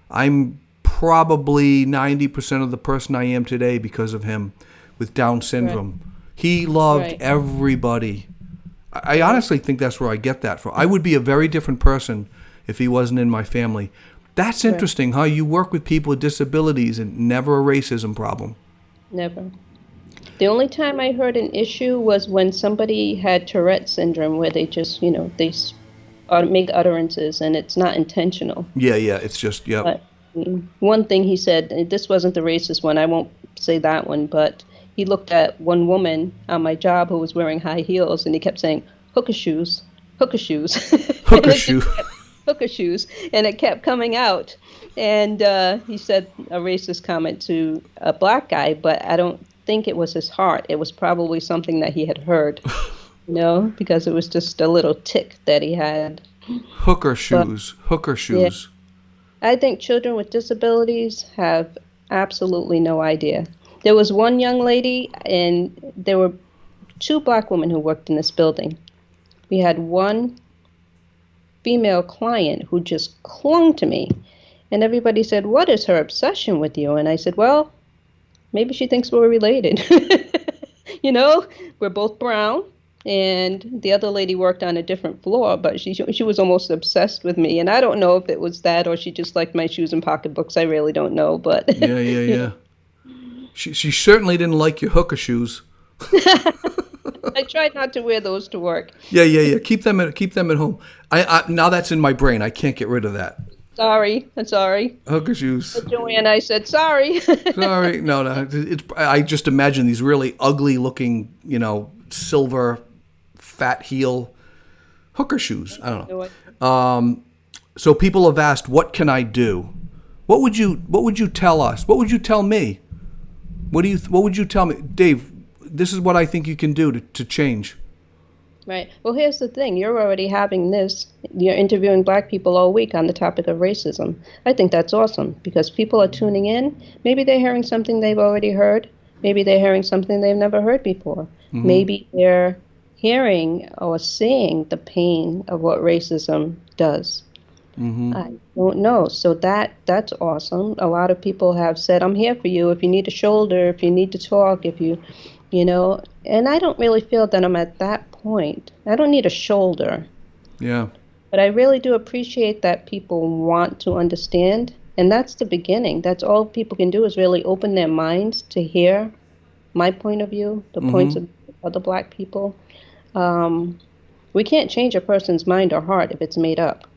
I'm probably 90% of the person I am today because of him with Down syndrome. Right. He loved everybody. I honestly think that's where I get that from. I would be a very different person if he wasn't in my family. That's interesting, huh? You work with people with disabilities and never a racism problem. Never. The only time I heard an issue was when somebody had Tourette syndrome, where they just, they make utterances and it's not intentional. Yeah, it's just, But one thing he said, this wasn't the racist one, I won't say that one, but he looked at one woman on my job who was wearing high heels, and he kept saying, hooker shoes, hooker shoes. Hooker shoes. Hooker shoes, and it kept coming out. And he said a racist comment to a black guy, but I don't think it was his heart. It was probably something that he had heard, because it was just a little tick that he had. Hooker shoes, hooker shoes. Yeah. I think children with disabilities have absolutely no idea. There was one young lady, and there were 2 black women who worked in this building. We had one female client who just clung to me, and everybody said, "What is her obsession with you?" And I said, "Well, maybe she thinks we're related." We're both brown, and the other lady worked on a different floor, but she was almost obsessed with me, and I don't know if it was that or she just liked my shoes and pocketbooks. I really don't know, but yeah. She certainly didn't like your hooker shoes. I tried not to wear those to work. Yeah. Keep them at home. I now that's in my brain. I can't get rid of that. I'm sorry. Hooker shoes. But Joanne, I said sorry. Sorry, no. I just imagine these really ugly looking, silver, fat heel hooker shoes. I don't know. So people have asked, what can I do? What would you tell us? What would you tell me? What would you tell me, Dave? This is what I think you can do to change. Right. Well, here's the thing. You're already having this. You're interviewing black people all week on the topic of racism. I think that's awesome because people are tuning in. Maybe they're hearing something they've already heard. Maybe they're hearing something they've never heard before. Mm-hmm. Maybe they're hearing or seeing the pain of what racism does. Mm-hmm. I don't know. So that's awesome. A lot of people have said, I'm here for you if you need a shoulder, if you need to talk, if you and I don't really feel that I'm at that point. I don't need a shoulder. Yeah. But I really do appreciate that people want to understand, and that's the beginning. That's all people can do is really open their minds to hear my point of view, the points of other black people. We can't change a person's mind or heart if it's made up,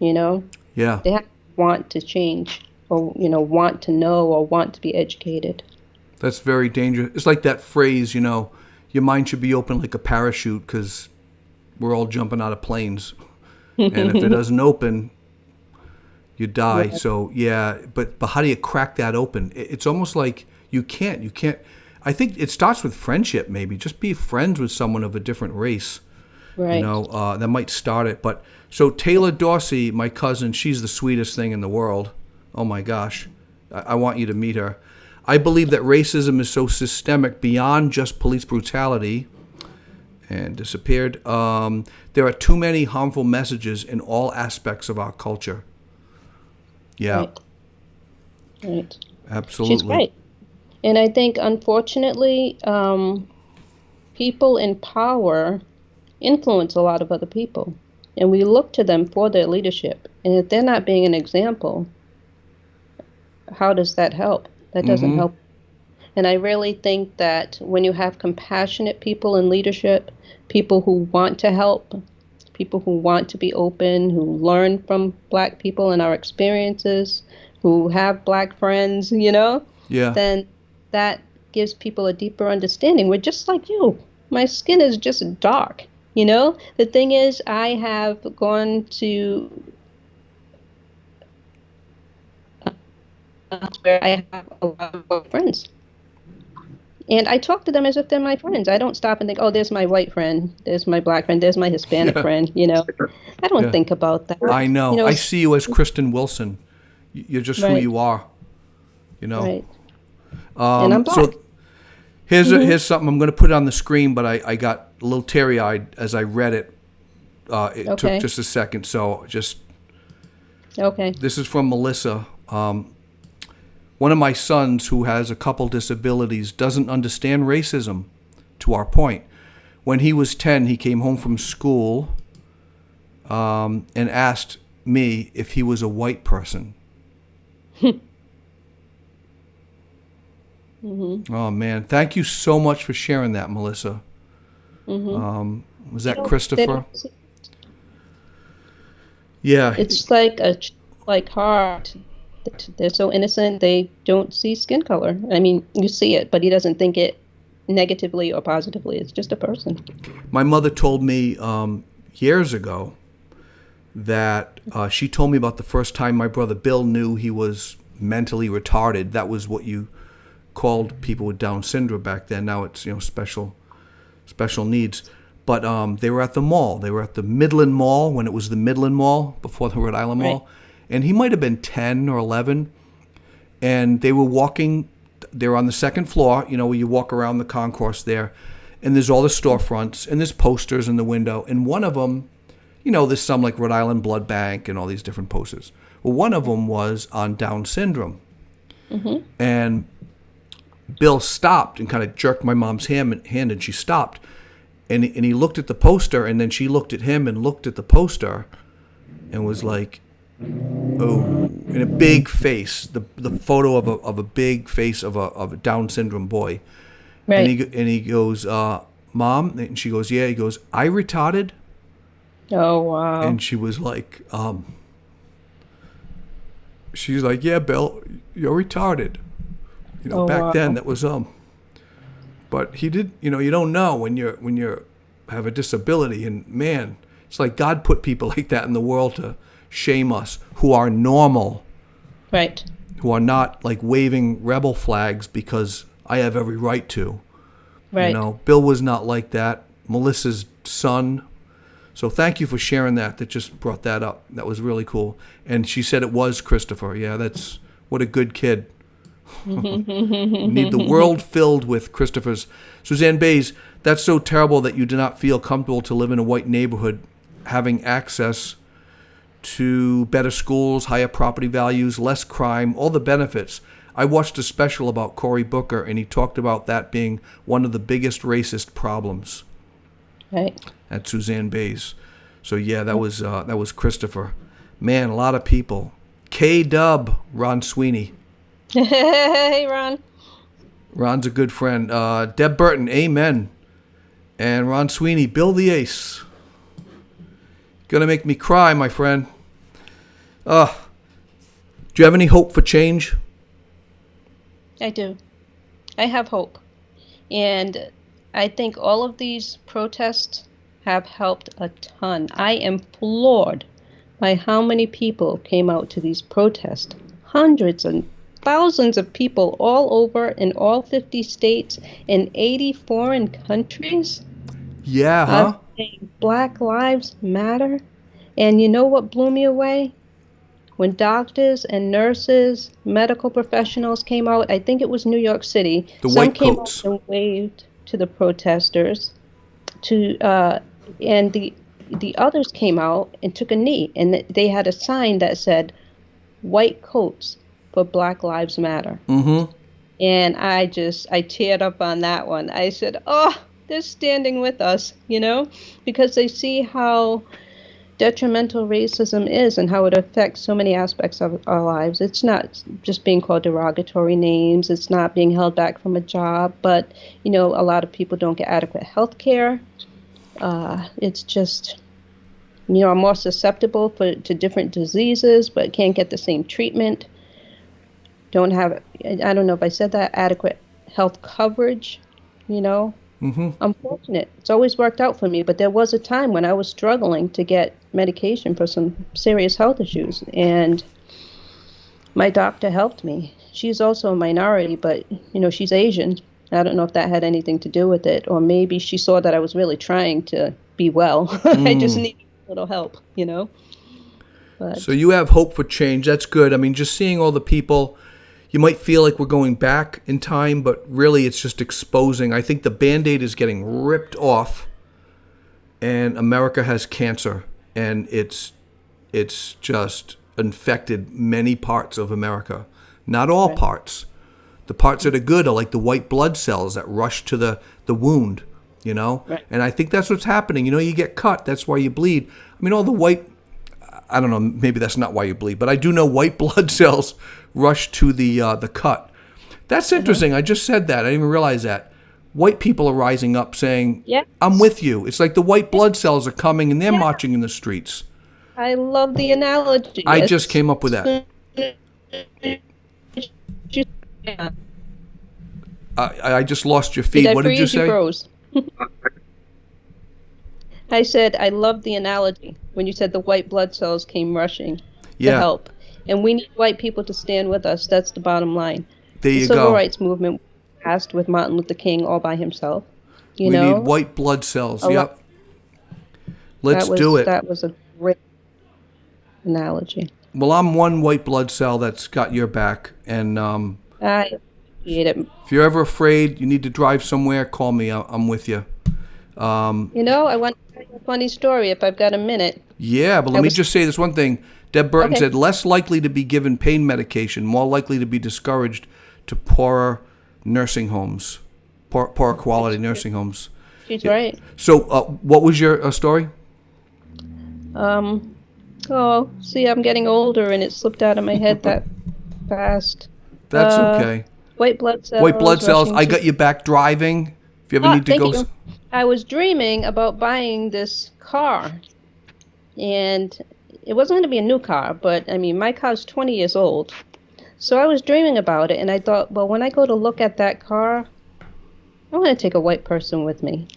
Yeah. They have to want to change or, want to know or want to be educated. That's very dangerous. It's like that phrase, your mind should be open like a parachute because we're all jumping out of planes. And if it doesn't open, you die. Yeah. So, but how do you crack that open? It's almost like you can't. I think it starts with friendship maybe. Just be friends with someone of a different race. Right. That might start it. But so Taylor Dorsey, my cousin, she's the sweetest thing in the world. Oh, my gosh. I want you to meet her. I believe that racism is so systemic beyond just police brutality and disappeared. There are too many harmful messages in all aspects of our culture. Yeah. Right. Absolutely. She's right. And I think, unfortunately, people in power influence a lot of other people. And we look to them for their leadership. And if they're not being an example, how does that help? That doesn't help. And I really think that when you have compassionate people in leadership, people who want to help, people who want to be open, who learn from black people and our experiences, who have black friends, then that gives people a deeper understanding. We're just like you. My skin is just dark, The thing is, I have gone to where I have a lot of white friends. And I talk to them as if they're my friends. I don't stop and think, oh, there's my white friend, there's my black friend, there's my Hispanic friend, I don't think about that. I know. I see you as Kristen Wilson. You're just who Right. you are. You know. Right. And I'm black. So here's something. I'm going to put it on the screen, but I got a little teary-eyed as I read it. It Okay. took just a second. So Okay. this is from Melissa. One of my sons, who has a couple disabilities, doesn't understand racism, to our point. When he was 10, he came home from school and asked me if he was a white person. Oh, man. Thank you so much for sharing that, Melissa. Was that Christopher? Yeah. It's like hard. They're so innocent. They don't see skin color. I mean, you see it, but he doesn't think it negatively or positively. It's just a person. My mother told me years ago that she told me about the first time my brother Bill knew he was mentally retarded. That was what you called people with Down syndrome back then. Now it's special needs. But they were at the mall. They were at the Midland Mall when it was the Midland Mall before the Rhode Island Mall. And he might have been 10 or 11. And they were walking. They were on the second floor, where you walk around the concourse there. And there's all the storefronts. And there's posters in the window. And one of them, there's some like Rhode Island Blood Bank and all these different posters. Well, one of them was on Down syndrome. And Bill stopped and kind of jerked my mom's hand, and she stopped. And he looked at the poster, and then she looked at him and looked at the poster and was like, oh, in a big face, the photo of a big face of a Down syndrome boy. Right. And he goes, Mom? And she goes, yeah. He goes, I retarded? Oh, wow. And she was like, she's like, yeah, Bill, you're retarded. Back then that was, but he did, you don't know when you have a disability, and man, it's like God put people like that in the world to shame us who are normal. Right. Who are not like waving rebel flags because I have every right to. Right. Bill was not like that. Melissa's son. So thank you for sharing that. That just brought that up. That was really cool. And she said it was Christopher. Yeah, what a good kid. Need the world filled with Christophers. Suzanne Bays, that's so terrible that you do not feel comfortable to live in a white neighborhood, having access to better schools, higher property values, less crime, all the benefits. I watched a special about Cory Booker, and he talked about that being one of the biggest racist problems. Right. At Suzanne Bays. So yeah, that was Christopher. Man, a lot of people. K-Dub, Ron Sweeney. Hey, Ron. Ron's a good friend. Deb Burton, amen. And Ron Sweeney, Bill the Ace. Gonna make me cry, my friend. Do you have any hope for change? I do. I have hope. And I think all of these protests have helped a ton. I am floored by how many people came out to these protests. Hundreds and thousands of people all over in all 50 states in 80 foreign countries. Yeah, huh? Black Lives Matter. And you know what blew me away? When doctors and nurses, medical professionals came out, I think it was New York City. The some white came coats. out and waved to the protesters. And the others came out and took a knee. And they had a sign that said, white coats for Black Lives Matter. Mm-hmm. And I teared up on that one. I said, oh, they're standing with us, because they see how detrimental racism is and how it affects so many aspects of our lives. It's not just being called derogatory names. It's not being held back from a job. But, a lot of people don't get adequate health care. It's just, are more susceptible to different diseases, but can't get the same treatment. Don't have, I don't know if I said that, adequate health coverage, Mm-hmm. Unfortunate. It's always worked out for me, but there was a time when I was struggling to get medication for some serious health issues, and my doctor helped me. She's also a minority, but, she's Asian. I don't know if that had anything to do with it, or maybe she saw that I was really trying to be well. I just needed a little help, But So you have hope for change. That's good. I mean, just seeing all the people, you might feel like we're going back in time, but really it's just exposing. I think the Band-Aid is getting ripped off, and America has cancer, and it's just infected many parts of America. Not all parts. The parts that are good are like the white blood cells that rush to the wound, you know? Right. And I think that's what's happening. You know, you get cut, that's why you bleed. I mean, all the white, I don't know, maybe that's not why you bleed, but I do know white blood cells rush to the cut. That's interesting. I just said that. I didn't even realize that. White people are rising up saying, yeah, I'm with you. It's like the white blood cells are coming and they're marching in the streets. I love the analogy. I just came up with that. I just lost your feed. What did you say? Froze. I said I love the analogy when you said the white blood cells came rushing to help. And we need white people to stand with us. That's the bottom line. There you go. The civil go. rights movement passed with Martin Luther King all by himself. We need white blood cells. Yep. Let's do it. That was a great analogy. Well, I'm one white blood cell that's got your back. And I appreciate it. If you're ever afraid, you need to drive somewhere, call me. I'm with you. I want to tell you a funny story if I've got a minute. Yeah, but let me just say this one thing. Deb Burton said, less likely to be given pain medication, more likely to be discouraged to poorer nursing homes, poor quality nursing homes. She's right. So what was your story? I'm getting older and it slipped out of my head that fast. That's okay. White blood cells. White blood cells. I got you back driving. If you ever need to go. You. I was dreaming about buying this car. And it wasn't going to be a new car, but I mean, my car's 20 years old. So I was dreaming about it, and I thought, well, when I go to look at that car, I want to take a white person with me.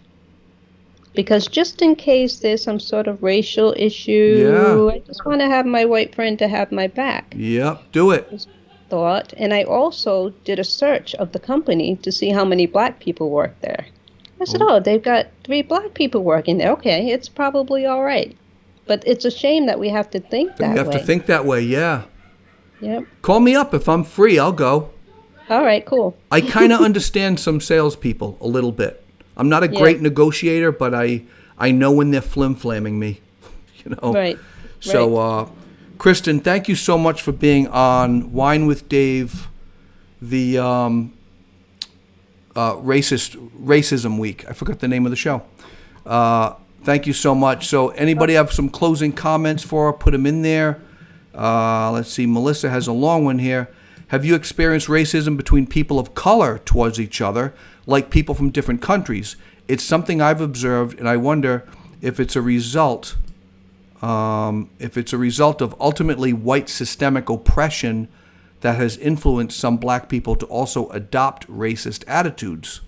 Because just in case there's some sort of racial issue, I just want to have my white friend to have my back. Yep, do it. Thought, and I also did a search of the company to see how many black people work there. I said, they've got 3 black people working there. Okay, it's probably all right. But it's a shame that we have to think that way. You have to think that way, yeah. Yep. Call me up if I'm free. I'll go. All right, cool. I kind of understand some salespeople a little bit. I'm not a great negotiator, but I know when they're flim-flamming me. You know. Right. So, Kristen, thank you so much for being on Wine with Dave, the Racism Week. I forgot the name of the show. Thank you so much. So anybody have some closing comments for her? Put them in there. Let's see. Melissa has a long one here. Have you experienced racism between people of color towards each other, like people from different countries? It's something I've observed, and I wonder if it's a result of ultimately white systemic oppression that has influenced some black people to also adopt racist attitudes.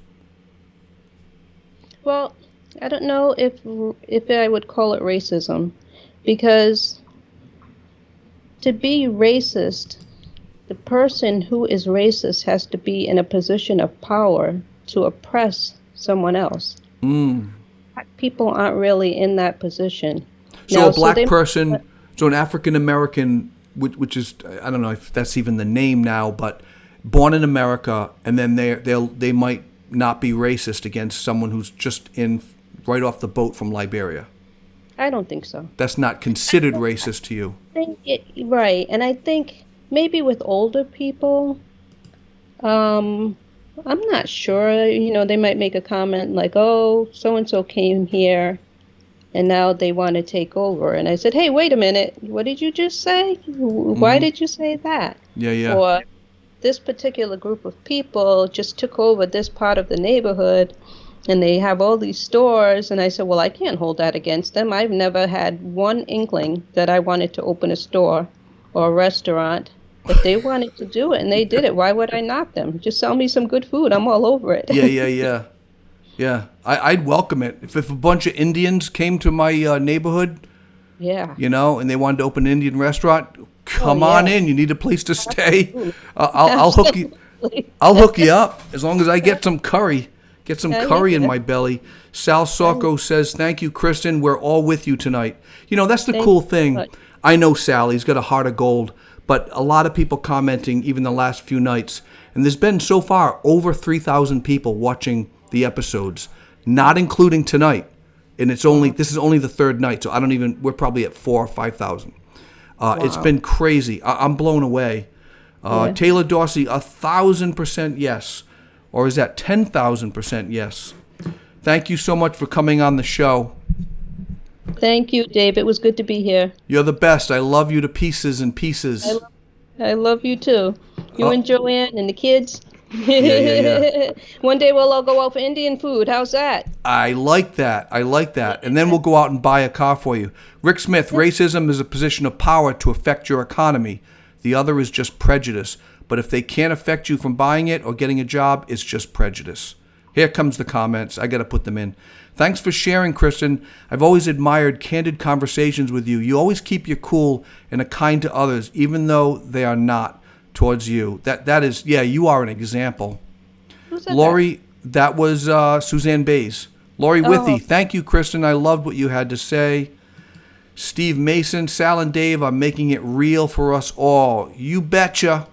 Well, I don't know if I would call it racism, because to be racist, the person who is racist has to be in a position of power to oppress someone else. Black people aren't really in that position. So now, a black person, so an African American, which is, I don't know if that's even the name now, but born in America, and then they might not be racist against someone who's just in right off the boat from Liberia. I don't think so. That's not considered racist to you. Right, and I think maybe with older people, I'm not sure. You know, they might make a comment like, "Oh, so and so came here, and now they want to take over." And I said, "Hey, wait a minute. What did you just say? Why did you say that?" Yeah. Or this particular group of people just took over this part of the neighborhood, and they have all these stores. And I said, well, I can't hold that against them. I've never had one inkling that I wanted to open a store or a restaurant. But they wanted to do it, and they did it. Why would I knock them? Just sell me some good food. I'm all over it. Yeah. I'd welcome it. If a bunch of Indians came to my neighborhood, you know, and they wanted to open an Indian restaurant, come on in. You need a place to stay. I'll hook you up as long as I get some curry. Get some curry in my belly. Sal Sorko says, thank you, Kristen. We're all with you tonight. You know, that's the Thank cool you so thing. much. I know Sal, he's got a heart of gold, but a lot of people commenting even the last few nights. And there's been so far over 3,000 people watching the episodes, not including tonight. And this is only the third night, so we're probably at 4,000 or 5,000. It's been crazy. I'm blown away. Taylor Dorsey, 1,000% yes. Or is that 10,000% yes? Thank you so much for coming on the show. Thank you, Dave. It was good to be here. You're the best. I love you to pieces and pieces. I love you too. You and Joanne and the kids. Yeah. One day we'll all go out for Indian food. How's that? I like that. And then we'll go out and buy a car for you. Rick Smith, racism is a position of power to affect your economy. The other is just prejudice. But if they can't affect you from buying it or getting a job, it's just prejudice. Here comes the comments. I got to put them in. Thanks for sharing, Kristen. I've always admired candid conversations with you. You always keep your cool and are kind to others, even though they are not towards you. That is, you are an example. Who said Lori, that was Suzanne Bays. Lori Withy, thank you, Kristen. I loved what you had to say. Steve Mason, Sal and Dave are making it real for us all. You betcha.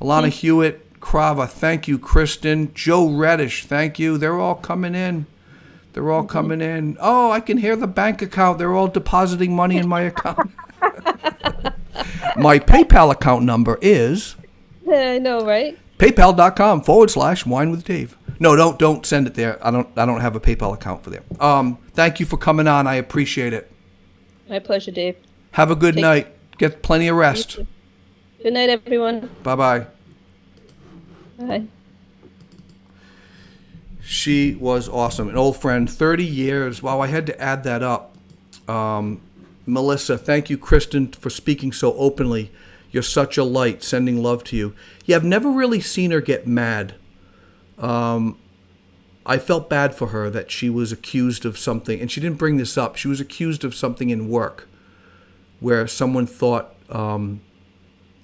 Alana Hewitt, Crava, thank you, Kristen. Joe Reddish, thank you. They're all coming in. Oh, I can hear the bank account. They're all depositing money in my account. My PayPal account number is... I know, right? PayPal.com/winewithdave. No, don't send it there. I don't have a PayPal account for there. Thank you for coming on. I appreciate it. My pleasure, Dave. Have a good night. Get plenty of rest. Good night, everyone. Bye-bye. Bye. She was awesome. An old friend, 30 years. Wow, I had to add that up. Melissa, thank you, Kristen, for speaking so openly. You're such a light. Sending love to you. Yeah, I've never really seen her get mad. I felt bad for her that she was accused of something, and she didn't bring this up. She was accused of something in work where someone thought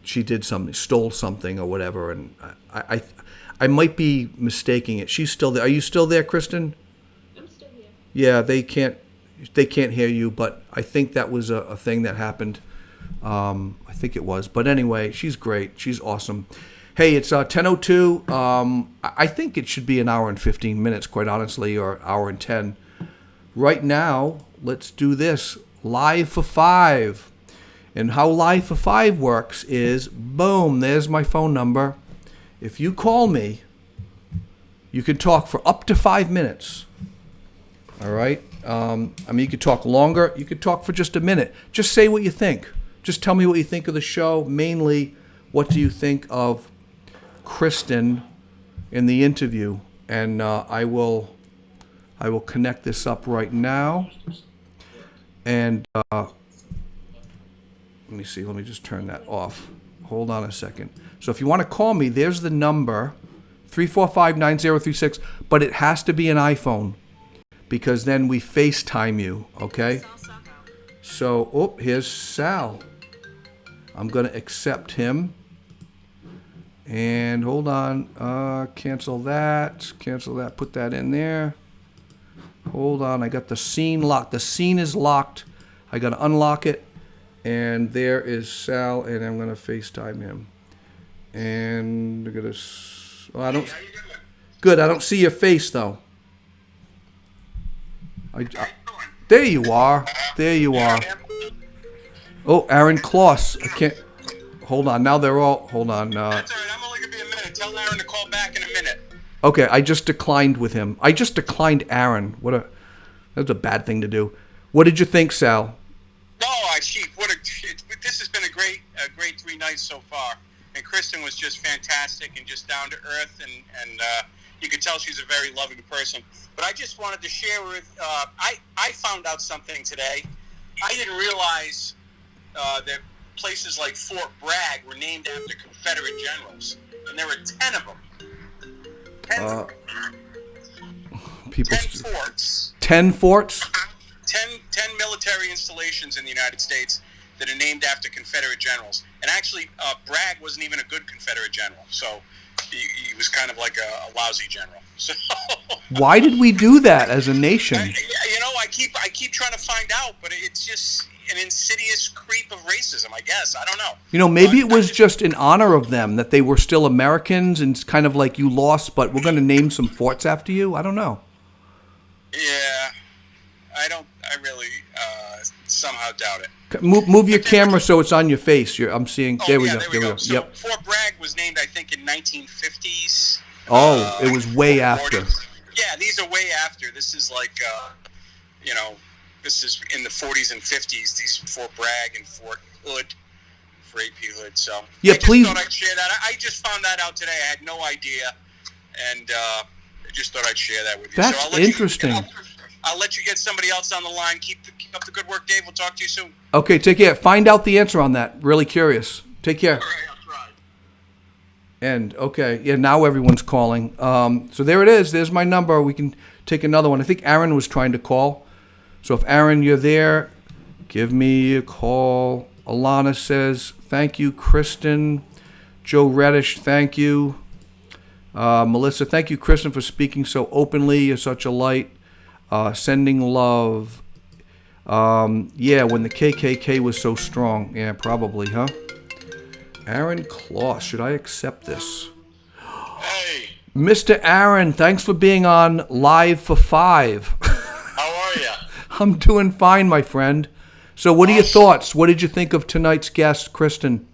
she did something, stole something or whatever, and I might be mistaking it. She's still there. Are you still there, Kristen? I'm still here. Yeah, they can't hear you, but I think that was a thing that happened. I think it was. But anyway, she's great. She's awesome. Hey, it's 10:02. I think it should be an hour and 15 minutes, quite honestly, or hour and 10. Right now, let's do this. Live for 5. And how Live for 5 works is, boom, there's my phone number. If you call me, you can talk for up to 5 minutes. All right? You could talk longer. You could talk for just a minute. Just say what you think. Just tell me what you think of the show. Mainly, what do you think of Kristen in the interview? And I will connect this up right now. And let me see. Let me just turn that off. Hold on a second. So if you want to call me, there's the number, 345-9036. But it has to be an iPhone, because then we FaceTime you, okay? So, here's Sal. I'm going to accept him. And hold on. Cancel that. Put that in there. Hold on. I got the scene locked. The scene is locked. I got to unlock it. And there is Sal, and I'm going to FaceTime him. And I'm going to... Good. I don't see your face, though. There you are. Oh, Aaron Kloss. I can't... Hold on. Now they're all... Hold on. That's all right. I'm only going to be a minute. Tell Aaron to call back in a minute. Okay, I just declined with him. I just declined Aaron. That's a bad thing to do. What did you think, Sal? This has been a great 3 nights so far. And Kristen was just fantastic and just down to earth, and you could tell she's a very loving person. But I just wanted to share with I found out something today. I didn't realize that places like Fort Bragg were named after Confederate generals, and there were 10 of them. 10 forts. 10 forts? 10 military installations in the United States that are named after Confederate generals. And actually, Bragg wasn't even a good Confederate general, so he was kind of like a lousy general. So Why did we do that as a nation? I keep trying to find out, but it's just an insidious creep of racism, I guess. I don't know. Maybe it was just in honor of them, that they were still Americans, and it's kind of like you lost, but we're going to name some forts after you. I don't know. Yeah, I really somehow doubt it. Move your camera so it's on your face. I'm seeing. There we go. There we go. So Yep. Fort Bragg was named, I think, in 1950s. Oh, it was way after. Yeah, these are way after. This is like, this is in the 40s and 50s. These Fort Bragg and Fort Hood, for AP Hood. So yeah, please. I just thought I'd share that. I just found that out today. I had no idea, and I just thought I'd share that with you. That's so interesting. I'll let you get somebody else on the line. Keep up the good work, Dave. We'll talk to you soon. Okay, take care. Find out the answer on that. Really curious. Take care. All right, I'll try. And, okay, yeah, now everyone's calling. So there it is. There's my number. We can take another one. I think Aaron was trying to call. So if, Aaron, you're there, give me a call. Alana says, thank you, Kristen. Joe Reddish, thank you. Melissa, thank you, Kristen, for speaking so openly. You're such a light. Sending love. Yeah, when the KKK was so strong. Yeah, probably, huh? Aaron Kloss, should I accept this? Hey. Mr. Aaron, thanks for being on Live for 5. How are you? I'm doing fine, my friend. So what are your thoughts? What did you think of tonight's guest, Kristen?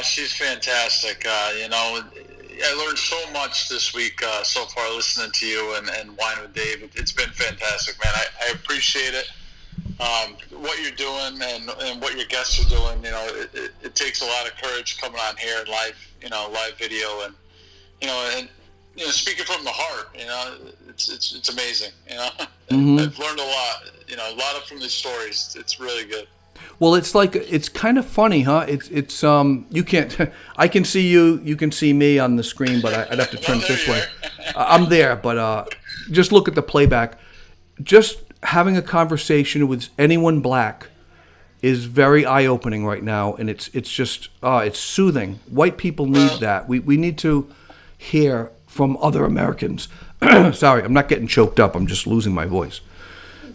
She's fantastic. I learned so much this week so far listening to you and Wine with Dave. It's been fantastic, man. I appreciate it. What you're doing and what your guests are doing, it takes a lot of courage coming on here and live video and speaking from the heart, it's amazing, Mm-hmm. I've learned a lot from these stories. It's really good. Well, it's kind of funny, huh? It's you can't. I can see you can see me on the screen, but I'd have to turn it this way. I'm there, but just look at the playback. Just having a conversation with anyone black is very eye-opening right now, and it's just it's soothing. White people need that. We need to hear from other Americans. Sorry, I'm not getting choked up. I'm just losing my voice.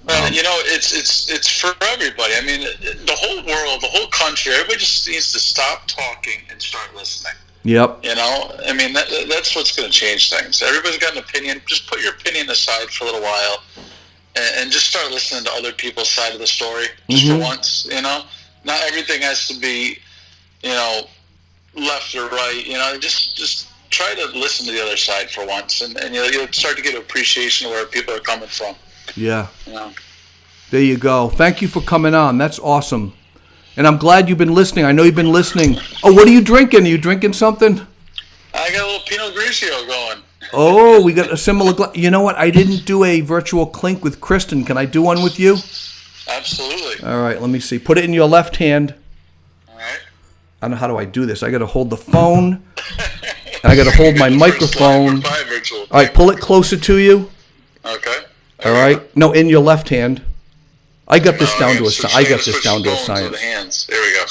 It's for everybody. I mean, the whole world, the whole country, everybody just needs to stop talking and start listening. Yep. I mean, that's what's going to change things. Everybody's got an opinion. Just put your opinion aside for a little while and just start listening to other people's side of the story just for once, Not everything has to be, left or right, just try to listen to the other side for once, and you'll start to get an appreciation of where people are coming from. Yeah. There you go. Thank you for coming on. That's awesome. And I'm glad you've been listening. I know you've been listening. Oh, what are you drinking? Are you drinking something? I got a little Pinot Grigio going. Oh, we got a similar you know what? I didn't do a virtual clink with Kristen. Can I do one with you? Absolutely. All right, let me see. Put it in your left hand. All right. I don't know how do I do this. I got to hold the phone. And I got to hold my microphone. All right, pull it closer to you. Okay. All right. No, in your left hand. I got this down to a science. I got this down to a science. Hands. There we go.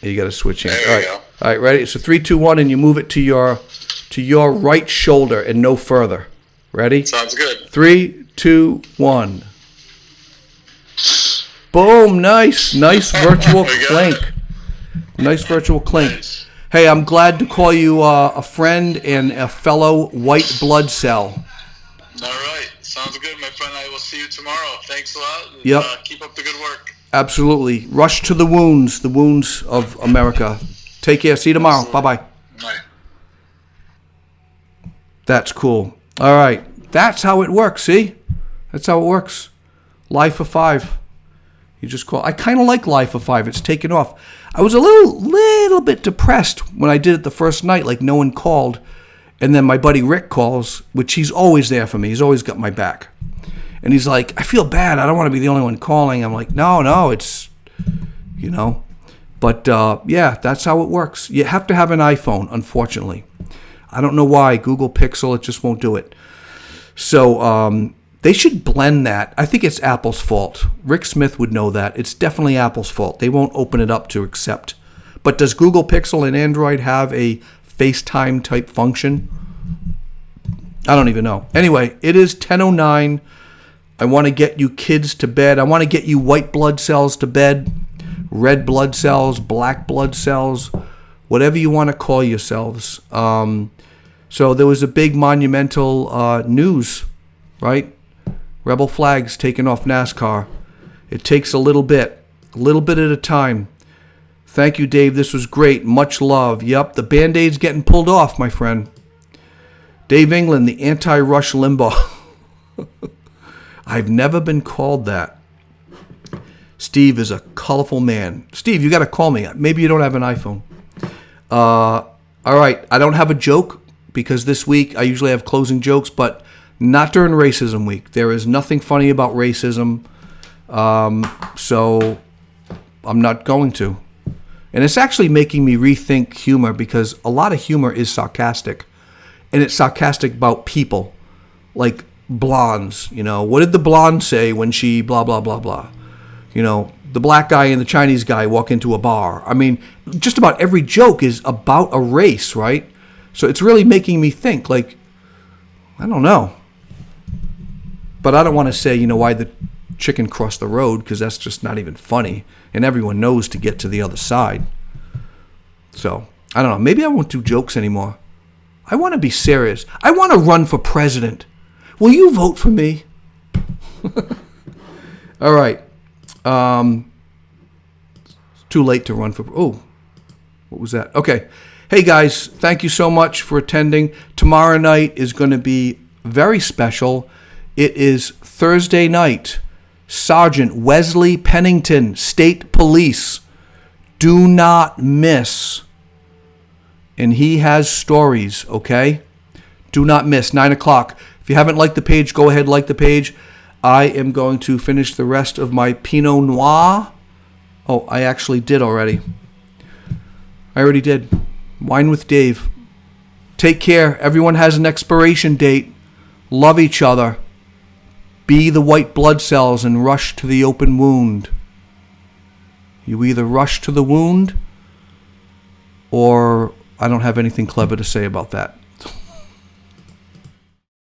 You got to switch hands. There we go. All right, ready? So 3, 2, 1, and you move it to your right shoulder and no further. Ready? Sounds good. 3, 2, 1. Boom! Nice virtual clink. Nice virtual clink. Nice. Hey, I'm glad to call you a friend and a fellow white blood cell. All right. Sounds good, my friend. I will see you tomorrow. Thanks a lot. Yep. Keep up the good work. Absolutely. Rush to the wounds of America. Take care. See you tomorrow. Absolutely. Bye-bye. Bye. That's cool. All right. That's how it works, see? That's how it works. Live for 5. You just call. I kind of like Live for 5. It's taken off. I was a little bit depressed when I did it the first night, like no one called. And then my buddy Rick calls, which he's always there for me. He's always got my back. And he's like, I feel bad. I don't want to be the only one calling. I'm like, no, it's, But, yeah, that's how it works. You have to have an iPhone, unfortunately. I don't know why. Google Pixel, it just won't do it. So they should blend that. I think it's Apple's fault. Rick Smith would know that. It's definitely Apple's fault. They won't open it up to accept. But does Google Pixel and Android have a FaceTime type function? I don't even know. Anyway, it is 10:09. I want to get you kids to bed. I want to get you white blood cells to bed, red blood cells, black blood cells, whatever you want to call yourselves. So there was a big monumental news, right? Rebel flags taken off NASCAR. It takes a little bit at a time. Thank you, Dave. This was great. Much love. Yep, the Band-Aid's getting pulled off, my friend. Dave England, the anti-Rush Limbaugh. I've never been called that. Steve is a colorful man. Steve, you got to call me. Maybe you don't have an iPhone. All right, I don't have a joke because this week I usually have closing jokes, but not during Racism Week. There is nothing funny about racism, so I'm not going to. And it's actually making me rethink humor because a lot of humor is sarcastic. And it's sarcastic about people, like blondes. You know, what did the blonde say when she blah, blah, blah, blah? You know, the black guy and the Chinese guy walk into a bar. I mean, just about every joke is about a race, right? So it's really making me think, like, I don't know. But I don't want to say, you know, why the chicken crossed the road, because that's just not even funny. And everyone knows to get to the other side. So, I don't know. Maybe I won't do jokes anymore. I want to be serious. I want to run for president. Will you vote for me? All right. It's too late to run for... Oh, what was that? Okay. Hey, guys, thank you so much for attending. Tomorrow night is going to be very special. It is Thursday night. Sergeant Wesley Pennington, State Police. Do not miss. And he has stories, okay? Do not miss, 9 o'clock. If you haven't liked the page, go ahead, like the page. I am going to finish the rest of my Pinot Noir. Oh, I actually did already. I already did. Wine with Dave. Take care. Everyone has an expiration date. Love each other. Be the white blood cells and rush to the open wound. You either rush to the wound or... I don't have anything clever to say about that.